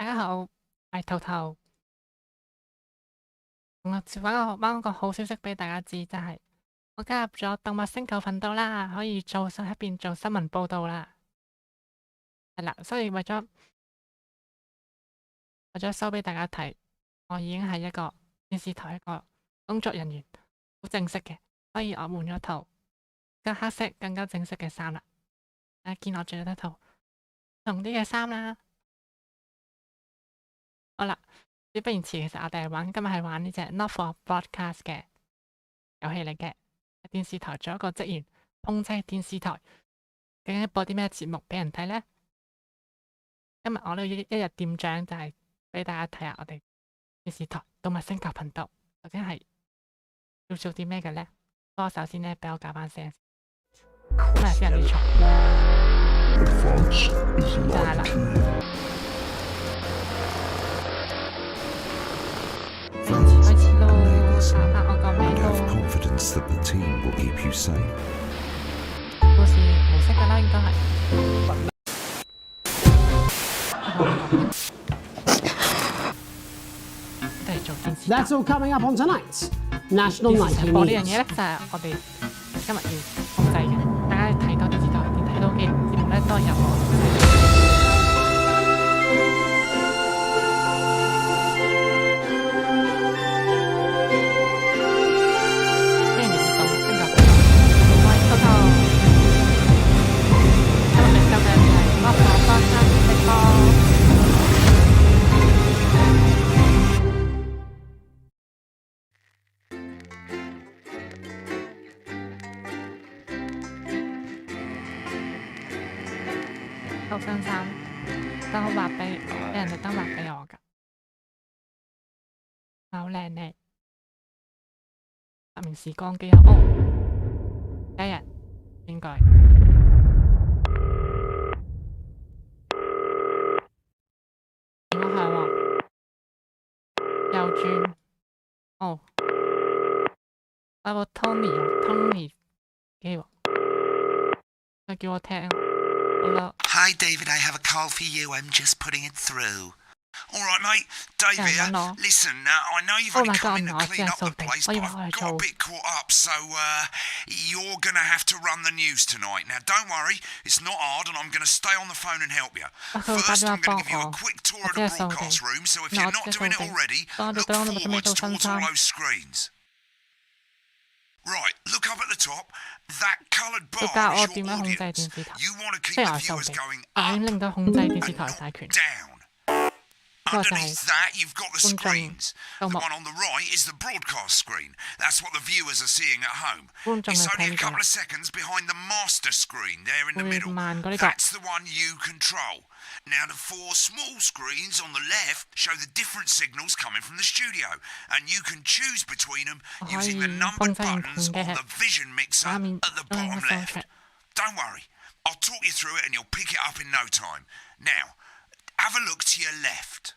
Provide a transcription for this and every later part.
大家好，我係兔兔。我揾個好消息俾大家知，就係我加入咗動物星球頻道啦，可以喺入邊做新聞報導啦。係啦，所以為咗收俾大家睇，我已經係一個電視台一個工作人員，好正式嘅，所以我換咗套個黑色更加正式嘅衫啦。大家見我着咗一套同啲嘅衫啦。好啦，事不宜遲，其實我哋今日係玩呢隻 Not For Boardcast 嘅遊戲嚟嘅。喺電視台做一個職員，控制電視台，究竟播啲咩節目俾人睇呢？今日我呢一日店長就係俾大家睇下我哋電視台動物星球頻道究竟係要做啲咩嘅呢？不過首先呢，俾我搞翻聲，今日非常之嘈，就係啦。That the team will keep you safe. 故事模式㗎啦，應該係。都係做電視。That's all coming up on tonight's National Night. 播呢樣嘢咧，就係我哋今日要控制嘅。大家睇到電視台入邊睇到嘅節目咧，都係由我。套新衫都好畫俾人特登畫俾我㗎，好靚咧！發明時光機哦，第一日應該電話響喎，右轉哦，個 Tony 機喎，佢叫我聽。Hi, David, I have a call for you. I'm just putting it through. All right, mate. Dave here. Listen, I know you've only come in to clean up the place, but I've got a bit caught up, so you're going to have to run the news tonight. Now, don't worry, it's not hard, and I'm going to stay on the phone and help you. First, I'm going to give you a quick tour of the broadcast room, so if you're not doing it already, look forwards towards all those screens. Right, look up at the top. That coloured bar is your audience. You want to keep the viewers going up and not down. Underneath that, you've got the screens. The one on the right is the broadcast screen. That's what the viewers are seeing at home. It's only a couple of seconds behind the master screen there in the middle. That's the one you control. Now, the four small screens on the left show the different signals coming from the studio, and you can choose between them using the numbered buttons on the vision mixer at the bottom left. Don't worry, I'll talk you through it and you'll pick it up in no time. Now, have a look to your left.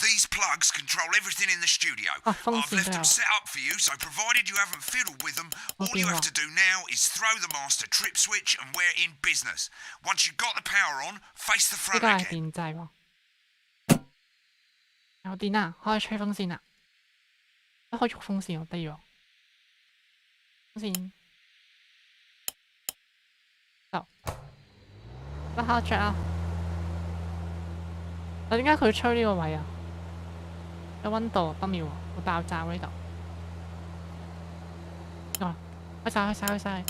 These plugs control everything in the studio. I've left them set up for you, so provided you haven't fiddled with them, all you have to do now is throw the master trip switch and we're in business. Once you've got the power on, face the front again. 有電啊，開吹風扇啦，開觸風扇好得意喎，風扇，走，不開着啊！點解佢吹呢個位啊？有溫度不妙喎，會爆炸喎呢度。哦，開晒。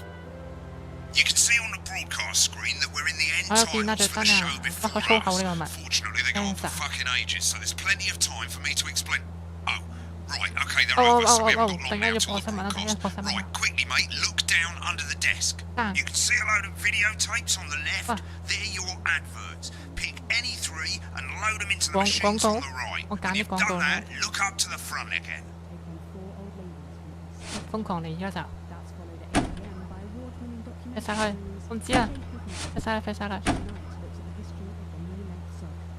You can see on the broadcast screen that we're in the end titles for the show before us. Fortunately, they go on for fucking ages, so there's plenty of time for me to explain. Oh, right, okay, they're over, so we haven't got long now to the broadcast. Right, quickly, mate, look down under the desk. You can see a load of videotapes on the left. They're your adverts. Pick any three and load them into the machines on the right. When you've done that, look up to the front again. 瘋狂嚟而家就。飛晒去，我唔知啊，飛晒去。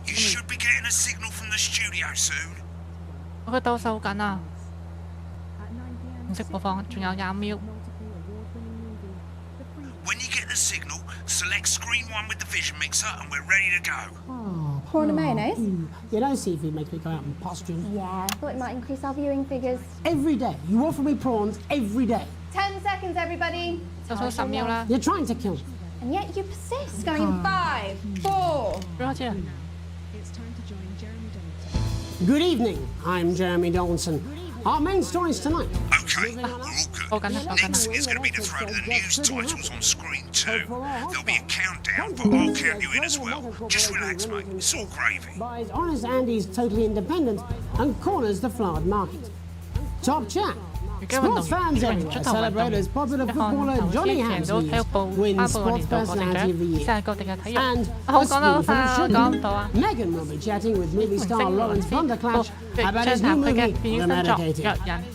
You should be getting a signal from the studio soon. 我個倒數緊啊，唔識播放，仲有20秒。When you get the signal, select Select screen 1 with the vision mixer and we're ready to go. Prawn and mayonnaise? You know, seafood makes me go out and posture. Yeah, thought it might increase our viewing figures. Every day. You offer me prawns every day. 10 seconds, everybody. 就數10秒啦。 You're trying to kill me. And yet you persist. Going in 5, 4. 開始啦。 Good evening. I'm Jeremy Donaldson. Our main stories tonight. Okay, we're all good. Next is going to be the throw to the news titles on screen 2. There'll be a countdown, but I'll count you in as well. Just relax, mate. It's all gravy. Buys honest Andy's totally independent and corners the flowered market. Top chat. Sports fans everywhere celebrate as popular footballer Johnny Hamsley wins Sports Personality of the Year. And a spoon from Shouldn't. Megan will be chatting with movie star Lawrence Thunderclash about his new movie, The Medicated.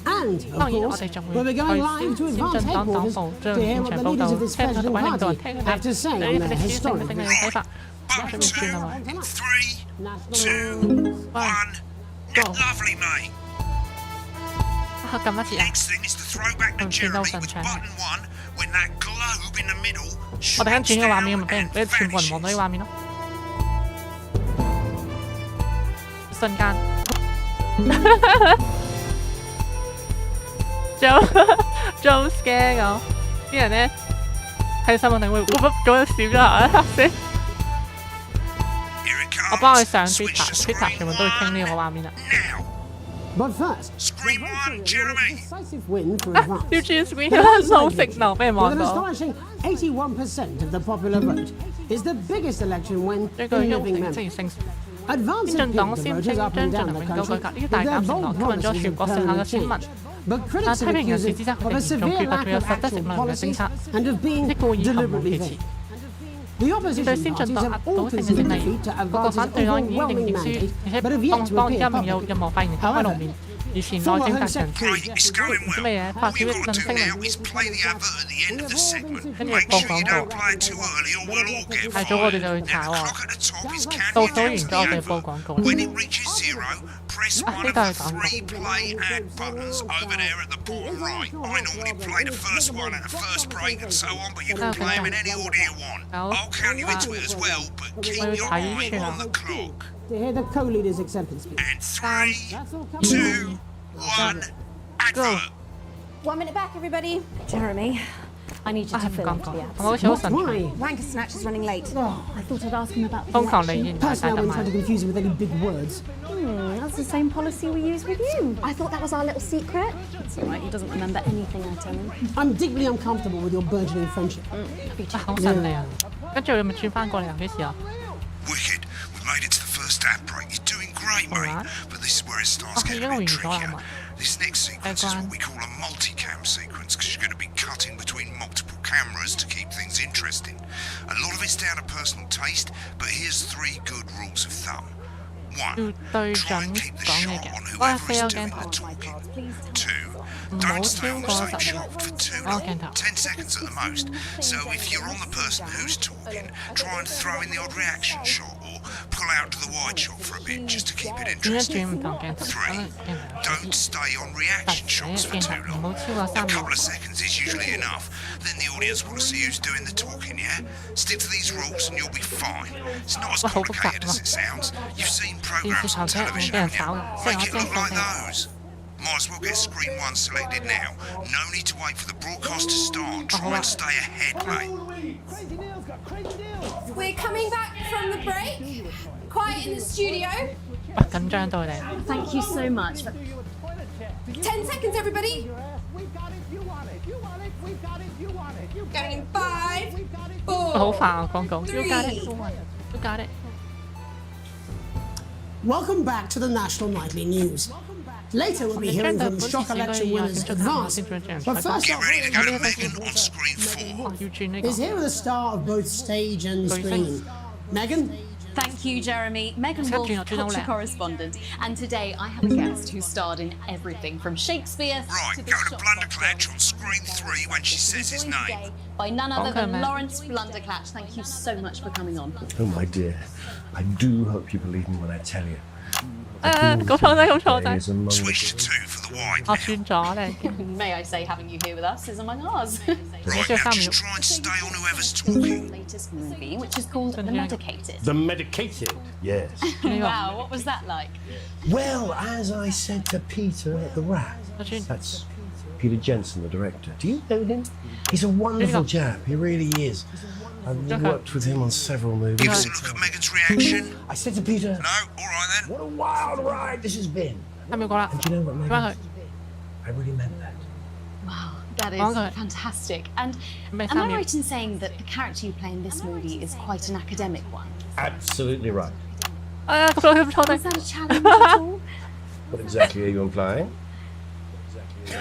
And, of course, we'll be going live to advance headquarters to hear what the leaders of this fledgling party have to say on their historic visit. Button 2 in 3, 2, 1. Lovely, mate. 撳一次啊！ Next thing is to throw back to Jeremy with button 1 when that globe in the middle 我哋跟轉呢個畫面，咪 shrinks 俾 down 全部 and 人望到呢 vanishes. 個畫面咯。瞬間，仲好 scare 咁，啲人咧睇新聞定會咁樣閃咗下嚇死！ Here it 我幫佢 comes. 上 Switch to Twitter 全 screen 部都會傾呢 1 個畫面啦。 now. But first, Screen 1, Jeremy. decisive win for advance. 要轉 screen 啦，冇 signal 俾人 With 望 an 到。 astonishing 81% of the popular vote, is the biggest election win 呢個 in 優 living 勝 memory. 即係勝。 Advanced 先進黨 appeal 先 to 將 voters up and 進 down 行 the 永久 country 改革，呢個 with 大 their 減承 bold 諾吸引咗 promises 全 of 國剩下嘅 permanent 選民。 change. But 但 critics 批 have 評人士 accused 指 it 責 of 佢 a 哋嚴重 severe 缺乏 lack 具有 of 實質 actual 性能嘅政 policy 策， and of being 即故意含糊 deliberately 其詞。 vague. The 對 opposition 先進 parties 黨 have 壓 all 倒性嘅 conceded 勝利， defeat to 不過 advance's 反對黨已經認 overwhelming 認輸， mandate, 而且 but have yet to 邦而 appear 家未有 publicly. 任何發言人開露面。以前內政達人 Right, it's going 做 well. 咩嘢？發 All 表 you've 一 got 論 to do 聲 now 明， is play the advert at the end of the segment. 跟住 Make 播 sure you 廣 don't 告。 play it too early or we'll all get 係早我哋 fired. 就去 Now 炒 the 啊！ clock at the top is 倒 counting 數 down 完 to 咗 the 我哋播 advert. 廣告。 When it reaches 0, press one 呢 of 度 the 係廣告。 3 play ad buttons over there at the bottom right. I normally play the first one at the first break and so on, but you can play them in any order you want. I'll count you into it as well, but keep your eye on the clock. To hear the co-leader's acceptance speech. And 3, 2, 1, advert. 1 minute back, everybody. Jeremy, I need you 啊， to 係唔 fill 講 in 講 the，我好似好 What? 神奇。 Why? Wanker Snatch is running late. I thought I'd ask him about the 瘋狂李 election. 現大 Personally, I 得 wouldn't try 賣 to。confuse him with any big words. That's the same policy we use with you. I thought that was our little secret. It's all right, he doesn't remember anything I tell him. I'm deeply uncomfortable with your burgeoning friendship. 啊，好神利啊！跟住你咪轉翻過嚟啊？幾時啊？ Wicked. We made it to the first ad break. You're doing great, mate. Alright. But this is where it starts Okay, getting a you're bit going trickier. well, This next sequence is Go on. what we call a multicam sequence because you're going to be cutting between multiple cameras to keep things interesting. A lot of it's down to personal taste, but here's 3 good rules of thumb. 1. 要對 Try 準 and keep the 講 shot 嘢嘅 on。哇， whoever 四 is 有 doing 鏡 the 頭， talking. 2. 唔 Don't 好 stay 超 on the 過 same 10 shot for too 個 long. 鏡頭。 10 seconds at the most. So if you're on the person who's talking, try and throw in the odd reaction shot or pull out to the wide shot for a bit just to keep it 轉一 interesting. 轉唔同鏡頭，等 3. 鏡頭 Don't stay on reaction 突 shots 寫 for 鏡 too 頭，唔好 long. 超過 A 3 秒 couple。of seconds is usually enough. Then the audience want to see who's doing the talking, yeah? Stick to these rules and you'll be fine. It's not as Well, complicated well. as it sounds. You've seen 電視 programs 頭 on 聽會 television, 俾人 haven't 炒 you? 嘅，即係 Make 我 it 真 look like 係 those. Might as well get screen 1 selected now. No need to wait for the broadcast to start. Try and stay ahead, mate. We're coming back from the break. Quiet in the studio. 哇緊張到你。 Thank you so much. 10 seconds, everybody. Going in 5, 好 4. 煩啊廣告。You got it. You got it. Welcome back to the National Nightly News. Later, we'll be hearing from shock election winners Advance. But first Get up, ready to go to Megan on screen 4. 哇要轉呢 is 個。 here with a star of both stage and screen. Megan? Thank you, Jeremy. Megan Except Wolf, you're not doing all culture that. correspondent. And today I have a guest who starred in everything from Shakespeare Right, to go the to Shop Blunderclatch on screen 3 when she says his Joined name. today by none other Okay, than man. Lawrence Blunderclatch. Thank you so much for coming on. Oh, my dear. I do hope you believe me when I tell you. 咁錯仔，咁錯 There 仔。 is among Switch to the 2 for the wide 我 now. 轉咗你。 May I say having you here with us is among ours. Right, now just try and stay on whoever's talking. Latest movie, which is called The Medicated. The Medicated, yes. Wow, what was that like? Well, as I said to Peter at the Rat, that's Peter Jensen, the director. Do you know him? He's a wonderful chap. He really is. I've worked with him on several movies. Give us a look at Megan's reaction. I said to Peter, No? All right then. what a wild ride this has been. 睇美國啦， And do you know what 睇翻 Megan 佢 said? I really meant that. Wow, that is Okay. fantastic. And May am I Samuel. right in saying that the character you play in this movie is quite an academic one? Absolutely right. 咁佢唔錯 Is 的， that a challenge at all? What exactly are you implying?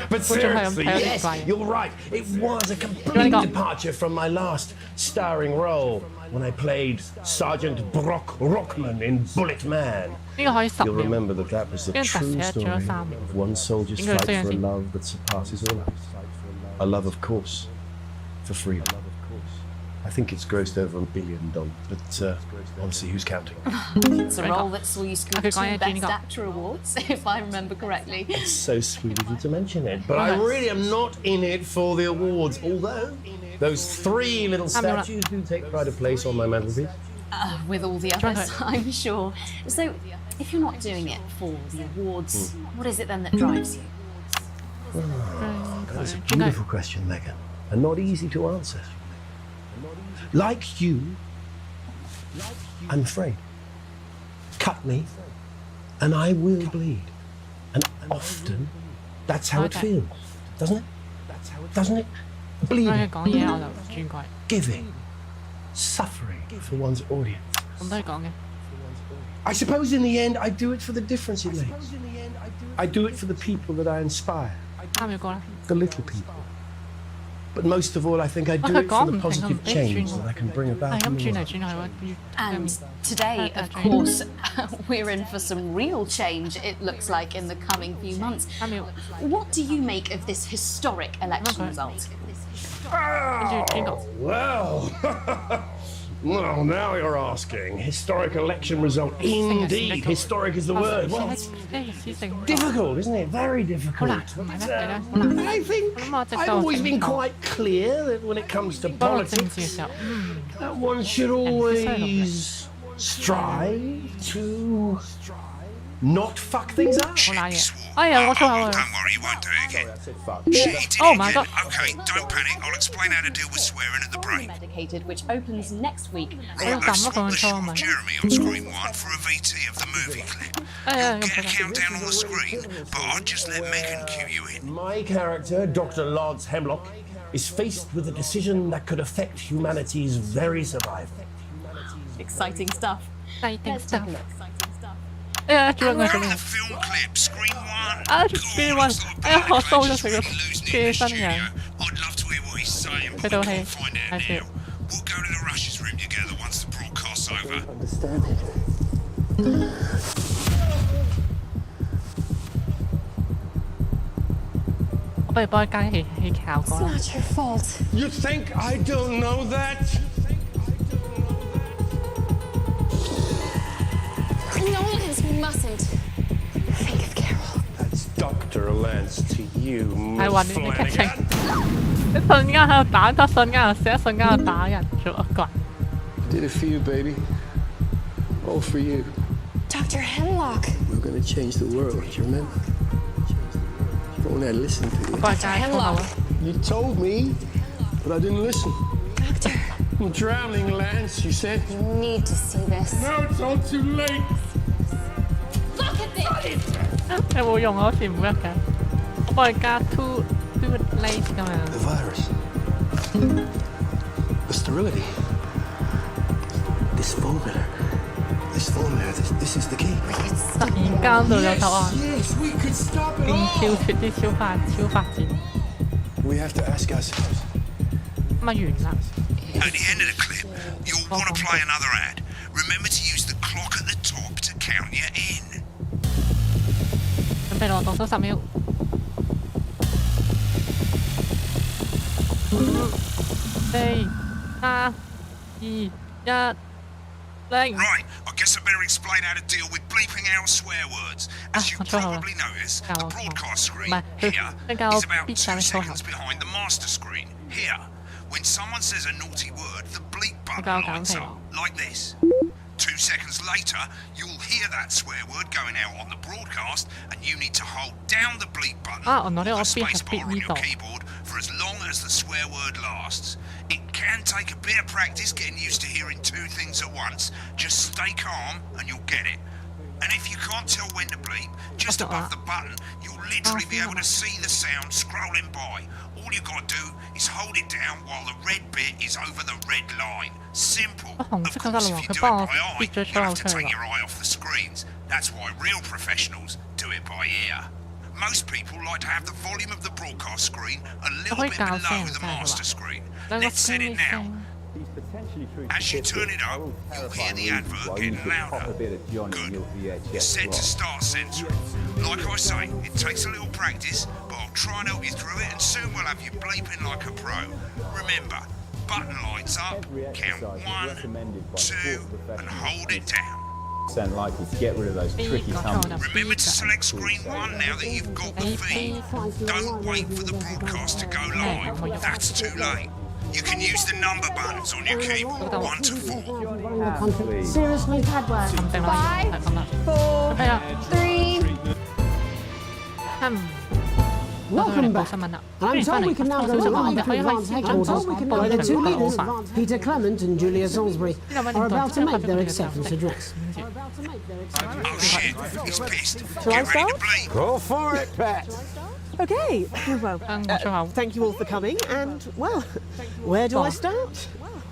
But seriously, yes, you're right. It was a complete departure from my last starring role when I played Sergeant Brock Rockman in Bullet Man. 呢個可以10 You'll 秒。 remember that that was the true story of one soldier's fight for a love that surpasses all others. A love, of course, for freedom. I think it's grossed over $1 billion, but honestly, who's counting? It's a role that saw you scoop 2 Best Actor awards, if I remember correctly. It's so sweet of you to mention it, but I really am not in it for the awards, although those 3 little statues do take pride of place on my mantelpiece. With all the others, I'm sure. So, if you're not doing it for the awards, what is it then that drives you? That's a beautiful question, Megan, and not easy to answer. Like you, I'm afraid. Cut me, and I will bleed. And often, that's how it feels, doesn't it? Doesn't it? 佢 Bleeding, 講嘢我就轉過嚟， giving, suffering for one's audience. 咁都係講嘅。 I suppose in the end, I do it for the difference it makes. I do it for the people that I inspire, 3秒過啦， the little people. But most of all, I think I do it for the positive change that I can bring 係 about 咁 in the 轉嚟 world. 轉去喎。 And today, of course, we're in for some real change, it looks like, in the coming few months. 3秒， What do you make of this historic election result? 跟住轉角。 Well, well, now you're asking. Historic election result. Indeed, historic is the word. Well, 歷史性。 difficult, isn't it? Very 好 difficult. 難，唔係咩？係咧，好難。 I think I've always been quite clear that when it comes to 講到政治嘅 politics, 時候， that one should always strive to not fuck things up. 好賴嘢。哎呀，我粗口啊！ Don't worry, you won't do it again. Fuck. He did Oh it my again. God. Okay, don't panic. I'll explain how to deal with swearing at the break. Medicated, which opens next week. Right, Ôi, let's cầm nó spot còn the shot cho of mà. Jeremy on screen 1 for a VT of the movie clip. 哎呀， Get a 咁 countdown on the screen, but I'd just let Megan cue you in. My character, Dr. Lance Hemlock, is faced with a decision that could affect humanity's very survival. Exciting stuff. 細定 Let's take a stuff。 look. Exciting stuff. 哎呀，做乜我做 Roll 咩 the？film clip, screen 1. Ah, God, screen looks one. like Eh, Billy ho, Craig so just just really like losing it in the sân studio. nhà. I'd love to hear what he's saying, but Cái we đồ can't hay. find out Hay thiệt. now. We'll go to the Russia's room together once the broadcast's over. Understand it. 我不如幫佢加氣效果啦。 Not your fault. You think I don't know that? Nolans mustn't think of Carol. That's Dr. Lance to you, 係 Miss 混亂嘅劇情 Flanagan.，一瞬間喺度打，一瞬間又寫，一瞬間又打人，做乜鬼？ Did it for you, baby. All for you. Dr. Hemlock. We're gonna change the world, you remember? If only I listened to 我 you. 幫佢加粗口啊！ You told me, but I didn't listen. Doctor, I'm drowning, Lance, you said. you need to see this. No, it's all too late. Look at this! 有冇用啊？好似唔 work 嘅。我幫佢加 too late 咁樣。 The virus. The sterility. This formula. This is the key. 突然間到有答案， Yes, we could stop 變 it 跳 all. 脱啲超發展， We have to ask ourselves. 咁啊完啦。 At the end of the clip, you'll want to play another ad. Remember to use the clock at the top to count you in. 準備落倒數10秒。5、4、3、2、1、0。 Right, I guess I better explain how to deal with bleeping out swear words. As you probably notice, the broadcast screen here is about 2 seconds behind the master screen. Here, when someone says a naughty word, the bleep button lights up, like this. 2 seconds later, you'll hear that swear word going out on the broadcast, and you need to hold down the bleep button or the spacebar on your keyboard for as long as the swear word lasts. It can take a bit of practice getting used to hearing 2 things at once. Just stay calm and you'll get it. And if you can't tell when to bleep, just above the button, you'll literally be able to see the sound scrolling by. All you gotta do is hold it down while the red bit is over the red line. Simple. Of course, if you do it by eye, you'll have to take your eye off the screens. That's why real professionals do it by ear. Most people like to have the volume of the broadcast screen a little bit below the master screen. Let's set it now. As you turn it up, you'll hear the advert getting louder. Good. You're set to start censoring. Like I say, it takes a little practice, but I'll try and help you through it, and soon we'll have you bleeping like a pro. Remember, button lights up, count 1, 2, and hold it down. Likely to get rid of those tricky tumbles. Remember to select screen 1 now that you've got the feed. Don't wait for the broadcast to go live. That's too late. You can use the number buttons on your keyboard, 1 to 4. Seriously? 5, 4, 3. Welcome back. I'm told we can now go live to Advance Headquarters, where the 2 leaders, Peter Clement and Julia Salisbury, are about to make their acceptance address. Oh shit, he's pissed. Shall I Get ready to start? bleep. Go for it, Pat. Okay, well, thank you all for coming, and, well, where do I start?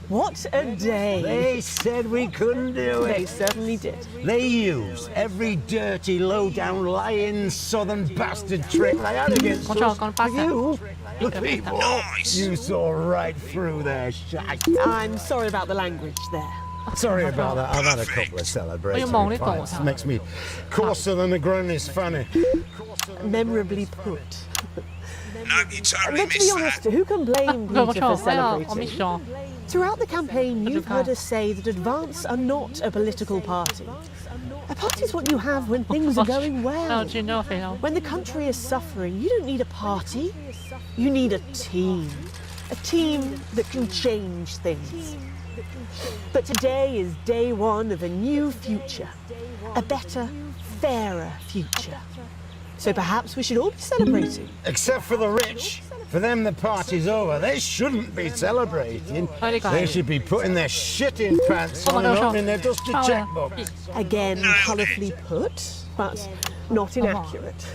What a day. They said we couldn't do They it. certainly did. They used every dirty, low-down, lying, southern bastard trick they had against us. You, the people, you saw right through their shite. I'm sorry about the language there. Sorry about that. I've had a couple of celebratory pints. Makes me coarser than a granny's fanny. Memorably put. No, you totally Let's be missed honest, that. who can blame Peter for celebrating? Throughout the campaign, you've heard us say that Advance are not a political party. A party is what you have when things are going well. When the country is suffering, you don't need a party. You need a team. A team that can change things. But today is day 1 of a new future. A better, fairer future. So perhaps we should all be celebrating. Except for the rich. For them, the party's over. They shouldn't be celebrating. They should be putting their shit in pants on and opening their dusty checkbooks. Again, colourfully put, but not inaccurate.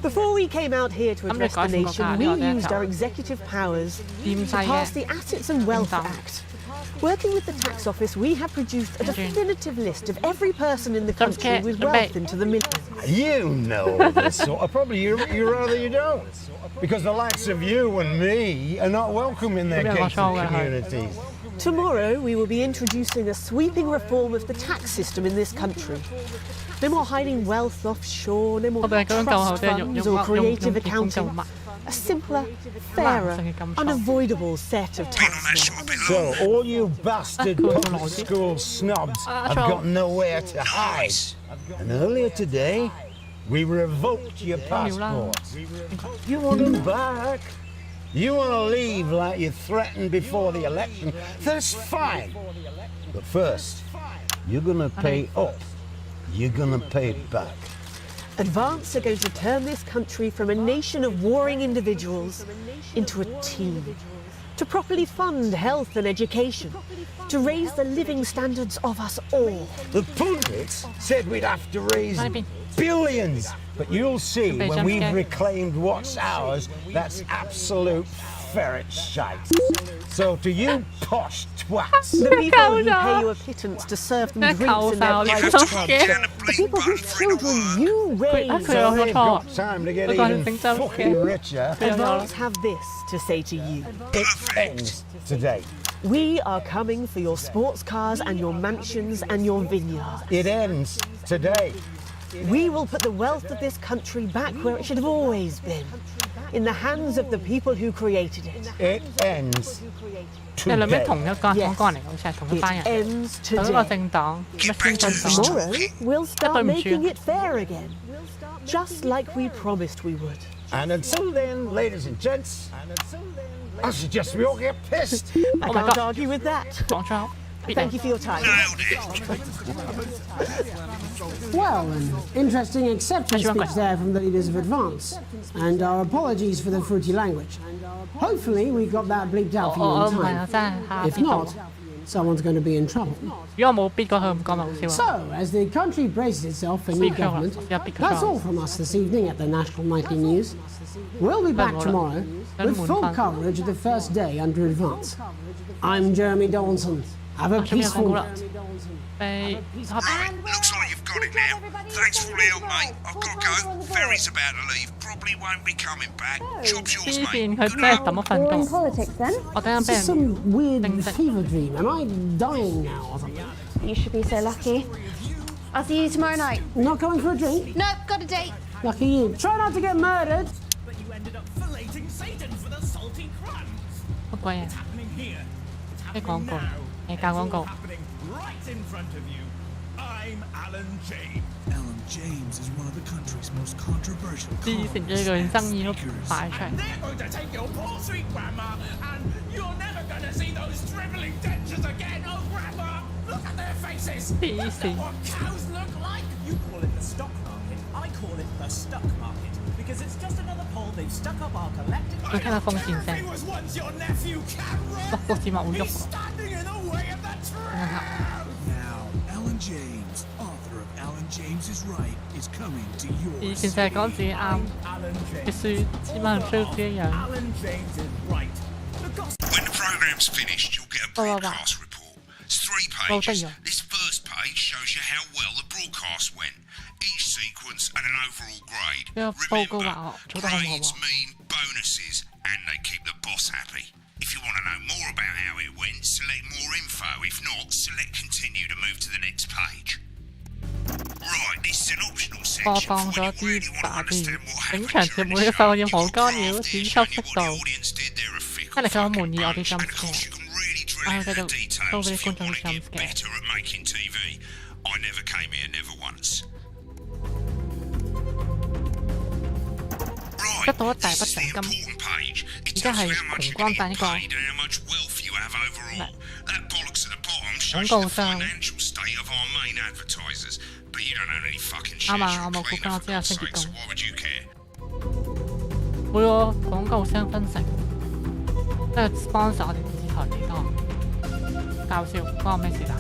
Before we came out here to address the nation, we used our executive powers to pass the Assets and Wealth Act. Working with the tax office, we have produced a definitive list of every person in the country with wealth into the millions. You know this sort of probably you rather you don't. Because the likes of you and me are not welcome in their gated communities. Tomorrow we will be introducing a sweeping reform of the tax system in this country. No more hiding wealth offshore, no more trust funds or creative accounting. A simpler, fairer, unavoidable set of tax laws. So all you bastard public school snobs have got nowhere to hide. And earlier today, we revoked your passports. You want them back? You want to leave like you threatened before the election? That's fine. But first, you're going to pay up. You're going to pay back. Advance are going to turn this country from a nation of warring individuals into a team. To properly fund health and education. To raise the living standards of us all. The pundits said we'd have to raise billions. But you'll see when we've reclaimed what's ours, that's absolute ferret shite. So to you posh twats. The people who pay you a pittance to serve them drinks in their private clubs. The people whose children you raise. So they've got time to get even fucking richer. Advance have this to say to you. It ends today. We are coming for your sports cars and your mansions and your vineyards. It ends today. We will put the wealth of this country back where it should have always been. In the hands of the people who created it. It ends today. It ends today. Tomorrow, we'll start making it fair again. Just like we promised we would. And until then, ladies and gents, I suggest we all get pissed. I can't argue with that. 講出口。Thank you for your time. Well, an interesting acceptance speech there from the leaders of Advance. And our apologies for the fruity language. Hopefully we got that bleeped out for you in time. If not, someone's going to be in trouble. So, as the country braces itself for new government, that's all from us this evening at the National Nightly News. We'll be back tomorrow with full coverage of the first day under Advance. I'm Jeremy Donaldson. Have a peaceful night. Looks like you've got it now. Thanks for all the help, mate. I've got to go. Ferry's about to leave. Probably won't be coming back. Job's yours, mate. Good luck. You're in politics then? This is some weird fever dream. Am I dying now or something? You should be so lucky. I'll see you tomorrow night. Not going for a drink? No, got a date. Lucky you. Try not to get murdered. But you ended up filleting Satan for the salty crumbs. What's happening here? It's happening now. It's all happening right in front of you. I'm Alan James. Alan James is one of the country's most controversial columnists. They're going to take your poor sweet grandma, and you're never going to see those dribbling dentures again. Oh, grandma, look at their faces. That's not what cows look like. You call it the stock market. I call it the stuck market. Because it's just another pole they've stuck up our collective. I don't care if he was once your nephew, Cameron. He's standing in the way of the truth. Now, Alan James, author of Alan James is Right, is coming to yours. 以前就係講自己啱嘅書，千萬唔需要自己養。 Alan James is right. When the program's finished, you'll get a broadcast report. It's 3 pages. This first page shows you how well the broadcast went. Each sequence and an overall grade. Remember, grades mean bonuses, and they keep the boss happy. If you want to know more about how it went, select more info. If not, select continue to move to the next page. Right, this is an optional section for when you really want to understand what happened during the show. You can really tell what the audience did. There are thick or fucking bunch, and of course you can really drill into the details if you want to get better at making TV. I never came here, never once. Right, this is the important page. It tells you how much you're going to get paid and how much wealth you have overall. That bollocks at the bottom shows you the financial state of our main advertisers. But you don't own any fucking shares. You're clean for God's sake, so why would you care? 每個廣告商分成，即係 sponsor 我哋電視台幾多，搞笑關我咩事啊？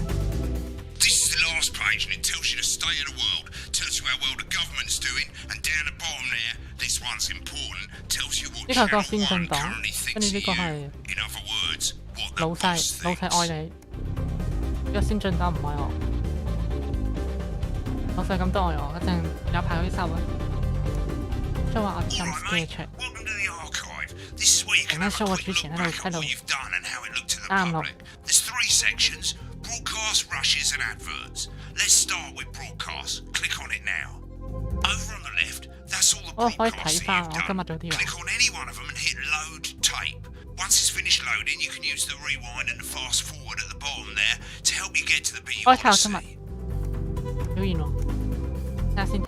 This is the last page and it tells you the state of the world, tells you how well the government's doing, and down the bottom there, this one's important, tells you what Channel 1 currently thinks of you. In other words, what the boss thinks. 老細愛你，呢個先進黨唔愛我，老細咁多愛我，一陣有排可以收啊！即係話我哋咁 scare check。 Welcome to the archive. This is where you can have a quick look back at what you've done and how it looked to the public. There's 3 sections: broadcast, rushes, and adverts. Let's start with broadcast. Click on it now. Over on the left, that's all the broadcasts that you've done. Click on any one of them and hit load tape. Once it's finished loading, you can use the rewind and the fast forward at the bottom there to help you get to the bit you want to see.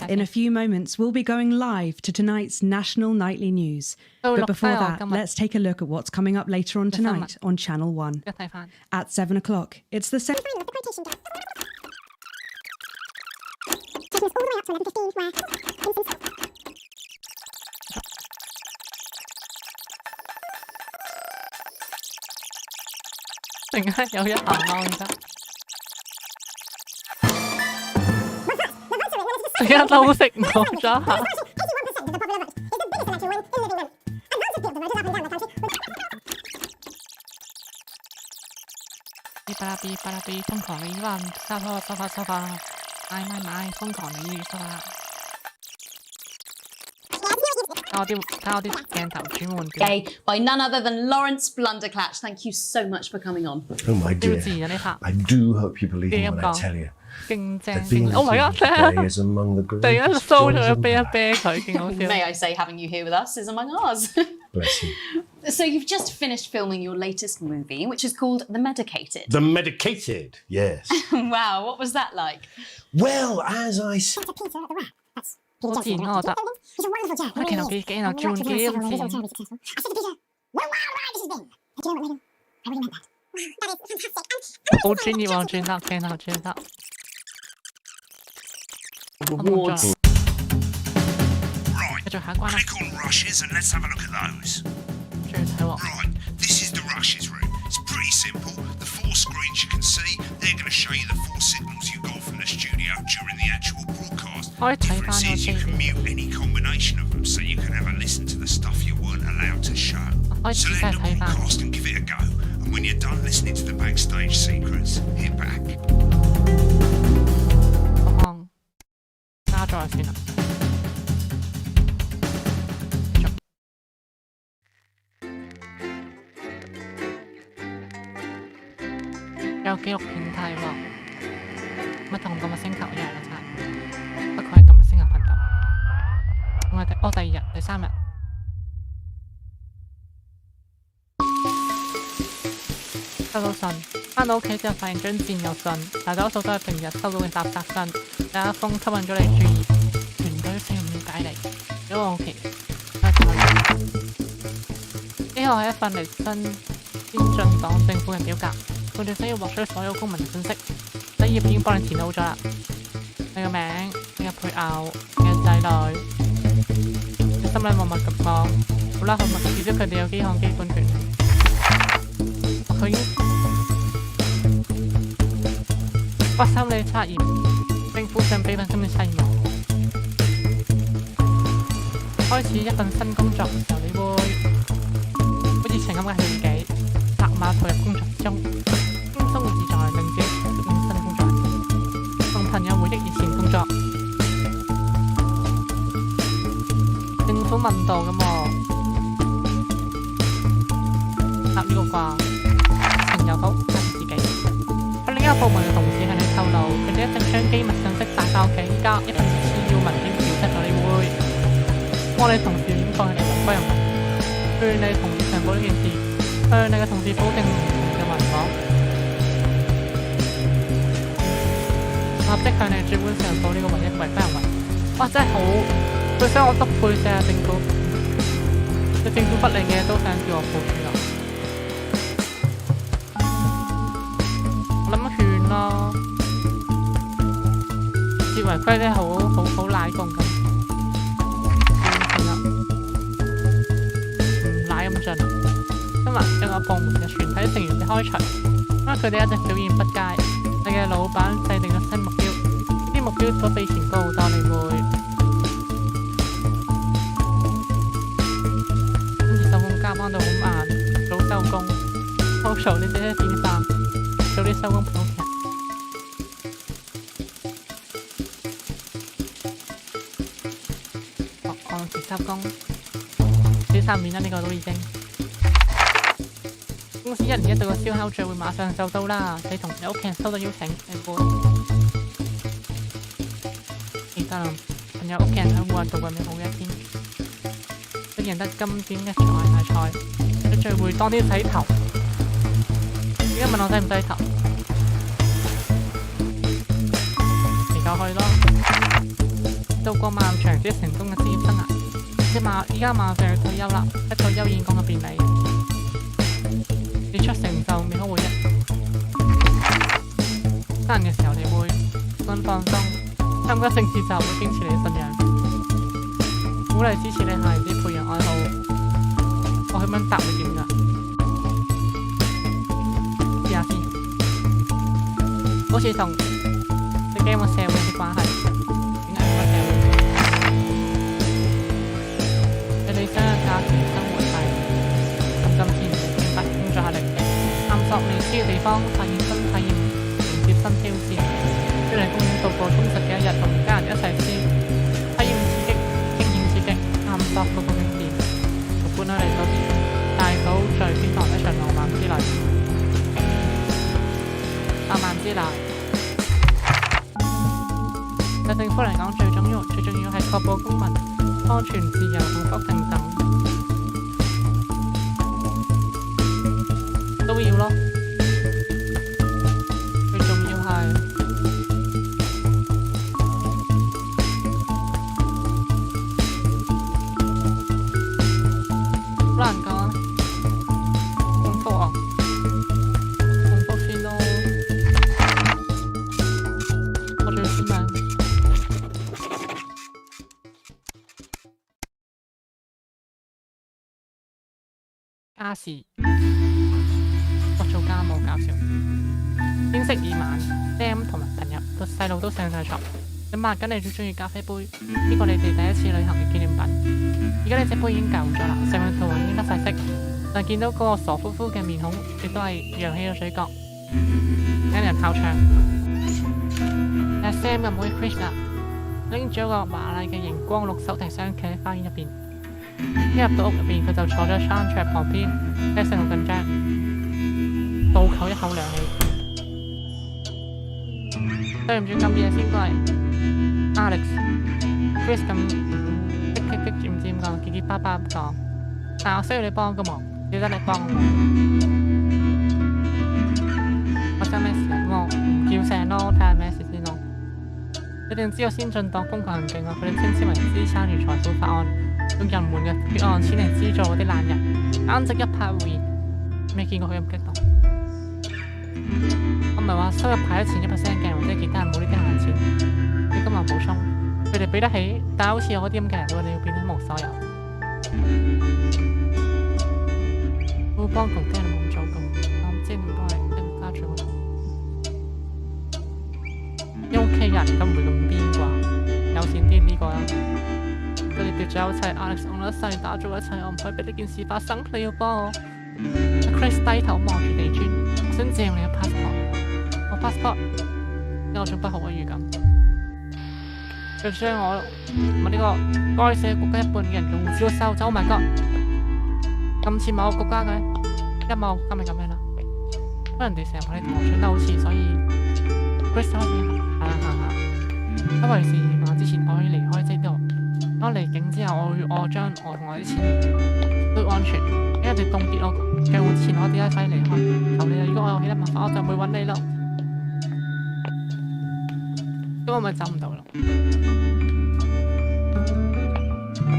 In a few moments, we'll be going live to tonight's National Nightly News. But before that, let's take a look at what's coming up later on tonight on Channel 1. At 7 o'clock, it's the second... 突然間有一行咯，而家而家都食唔到咗下。巴拉比巴拉比，瘋狂嘅1萬收發，買，瘋狂嘅收發。By none other than Lawrence Blunderclatch. Thank you so much for coming on. Oh my dear. I do hope you believe me when I tell you. That being today is among the greatest May I say, having you here with us is among ours. Bless you. So you've just finished filming your latest movie, which is called The Medicated. The Medicated, yes. Wow, what was that like? Well, as I said... 好自然咯，我覺得。佢其實幾鏡頭轉幾咁自然。好專業喎，轉頭鏡頭轉頭。Awards. 繼續下一關啦。Click on rushes and let's have a look at those. 最睇喎。Right, this is the rushes room. It's pretty simple. The 4 screens you can see, they're going to show you the 4 signals you got from the studio during the actual broadcast. Difference is you can mute any combination of them, so you can have a listen to the stuff you weren't allowed to show. Select the broadcast and give it a go. And when you're done listening to the backstage secrets, hit back. 加咗先啦。有紀錄片睇喎，咪同動物星球一樣啦，不過係動物星球頻道。第二日、第3日，收到信，返到屋企之後發現張戰友信，大多數都係平日收到嘅垃圾信，有一封吸引咗你注意，團隊想唔了解你，如果好奇，呢個係一份嚟新先進黨政府嘅表格。佢哋需要獲取所有公民信息，第一頁已經幫你填好咗啦。你個名、你嘅配偶、你嘅仔女，你心裏默默咁講，好啦，好默至少佢哋有幾項基本權利。佢已經發心理測驗，政府想俾份心理測驗我。開始一份新工作嘅時候，你會好熱情咁嘅自己，立馬投入工作之中。生活自在，令自己適應新工作環境，同朋友回憶以前工作。政府問道咁喎，答呢個啩，情又好，答自己。佢另一個部門嘅同事向你透露，佢哋一直將機密信息帶返屋企，依家一份次要文件調出咗，你會幫你同事掩蓋佢哋違規行為，勸你同意上報呢件事，向你嘅同事保證唔同嘅文講。立即向你主管上報呢個唯一違規行為。哇！真係好，佢想我督配啫，政府。對政府不利嘅都想叫我報處理。我諗勸咯，似違規咧好奶共咁。算啦，唔奶咁盡。今日有個部門嘅全體成員被開除，因為佢哋一直表現不佳。你嘅老闆制定咗新目標，呢啲目標所比以前高好多，你會跟住收工加班到好晏，早收工，好嘈你哋啲變化，早啲收工陪屋企人。按時收工，小三面啦，呢個都已經。公司1年1度嘅燒烤聚會馬上就到啦，你同你屋企人收到邀請，你會記得朋友屋企人喺戶外度過美好嘅一天，都贏得今天嘅大賽。喺聚會當天洗頭，而家問我洗唔洗頭，嚟就去咯。度過漫長且成功嘅職業生涯，依家馬上要退休啦，喺退休演講嘅便利。結出成就美好回憶，生日嘅時候你會想放鬆，參加盛事就會堅持你嘅信仰，鼓勵支持你孩子培養愛好。我咁樣答會點㗎？試下先，好似同你驚個社會啲關係，點解唔個社會？你理想嘅假期生活係咁自然。工作壓力，探索未知嘅地方，發現新體驗，迎接新挑戰。出嚟公園度過充實嘅一日，同家人一齊先，體驗刺激，經驗刺激，探索個景點。同伴侶嚟到大島在天堂一場浪漫之旅。浪漫之旅，對政府嚟講最重要係確保公民安全、自由、幸福、平等。都要咯，最重要係好難講，功課家事，我做家務搞笑。天色已晚 ，Sam 同埋朋友細路都上晒床。你抹緊你最中意咖啡杯，呢個你哋第一次旅行嘅紀念品。而家呢隻杯已經舊咗啦，上面圖案已經甩晒色，但見到嗰個傻乎乎嘅面孔，亦都係揚起咗嘴角。有人敲窗，係 Sam 嘅妹 Chris 啊，拎咗個華麗嘅熒光綠手提箱企喺花園入邊。一入到屋入邊，佢就坐咗喺餐桌旁邊，低聲好緊張，倒扣一口涼氣。對唔住咁夜先過嚟 ，Alex，Chris 咁激漸漸咁結結巴巴咁講，但我需要你幫個忙，要得你幫我。發生咩事啊？我唔叫醒咯，睇下咩事先咯。你哋知道先進黨瘋狂行徑啊？佢哋稱之為資產與財富法案，用人們嘅血汗錢嚟資助嗰啲懶人，簡直一拍胡言。未見過佢咁激動。我唔係話收入排喺前1%嘅，或者其他人冇呢啲閒錢。你今日補充，佢哋俾得起，但係好似我啲咁嘅人，佢哋要變得無所有。我會幫窮啲人冇做工，我唔知點幫你跟家長。啲屋企人咁唔會咁癲啩？有錢啲呢個啦。佢哋奪咗一切 ，Alex 用咗一世打造一切，我唔可以俾呢件事發生，你要幫我。Chris 低頭望住地磚，我想借用你嘅 passport。我 passport 有種不好嘅預感，佢將我呢個該死嘅國家一半嘅人嘅護照收走。Oh my god！咁似某個國家嘅一某今日咁樣啦，不過人哋成日同你同我搶得好似，所以 Chris 開始行。因為是2晚之前我可以離開呢度，當離境之後，我將我同我啲錢都安全。因為你凍結我嘅戶之前，我點解快離開？求你啦！如果我有其他麻煩，我就唔會揾你啦。咁我咪走唔到啦。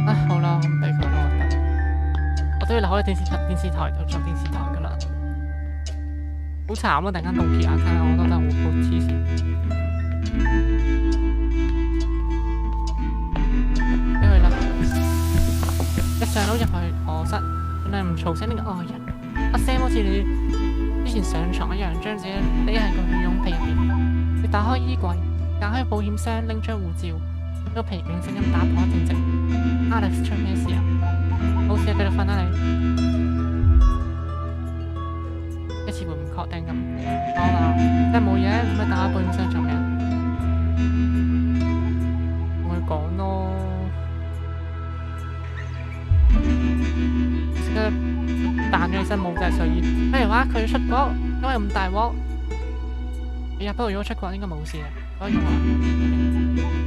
唉，好啦，我唔俾佢啦，我都要留喺電視台度做電視台噶啦。好慘啊！突然間凍結account，我覺得好黐線。俾佢啦，一上到入去卧室。你唔嘈醒呢個愛人，阿 Sam 好似你之前上床一樣，將自己匿喺個羽絨被入邊。你打開衣櫃，打開保險箱，拎出護照，個疲倦聲音打破靜寂。Alex 出咩事啊？冇事啊，繼續瞓啦你。一次會唔確定咁講啦，即係冇嘢，咁咪打開保險箱做咩？同佢講咯。彈咗起身冇就係睡意。譬如話佢出國，因為咁大鑊。不過如果出國應該冇事嘅，所以話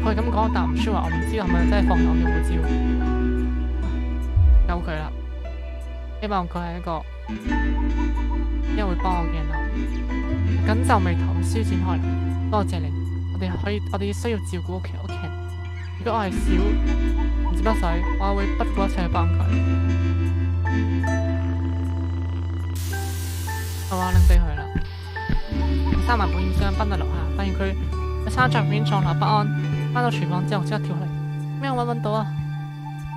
佢咁講，但唔 sure 話我唔知係咪真係放棄我嘅護照。由佢啦，希望佢係一個因為會幫我嘅人啦。緊皺眉頭舒展開嚟，多謝你。我哋需要照顧屋企人。如果我係小唔知乜水，我會不顧一切去幫佢。好啊，拎俾佢啦。閂埋保險箱，奔到樓下，發現佢喺餐桌入面坐立不安。返到廚房之後，即刻跳去。咩揾到啊？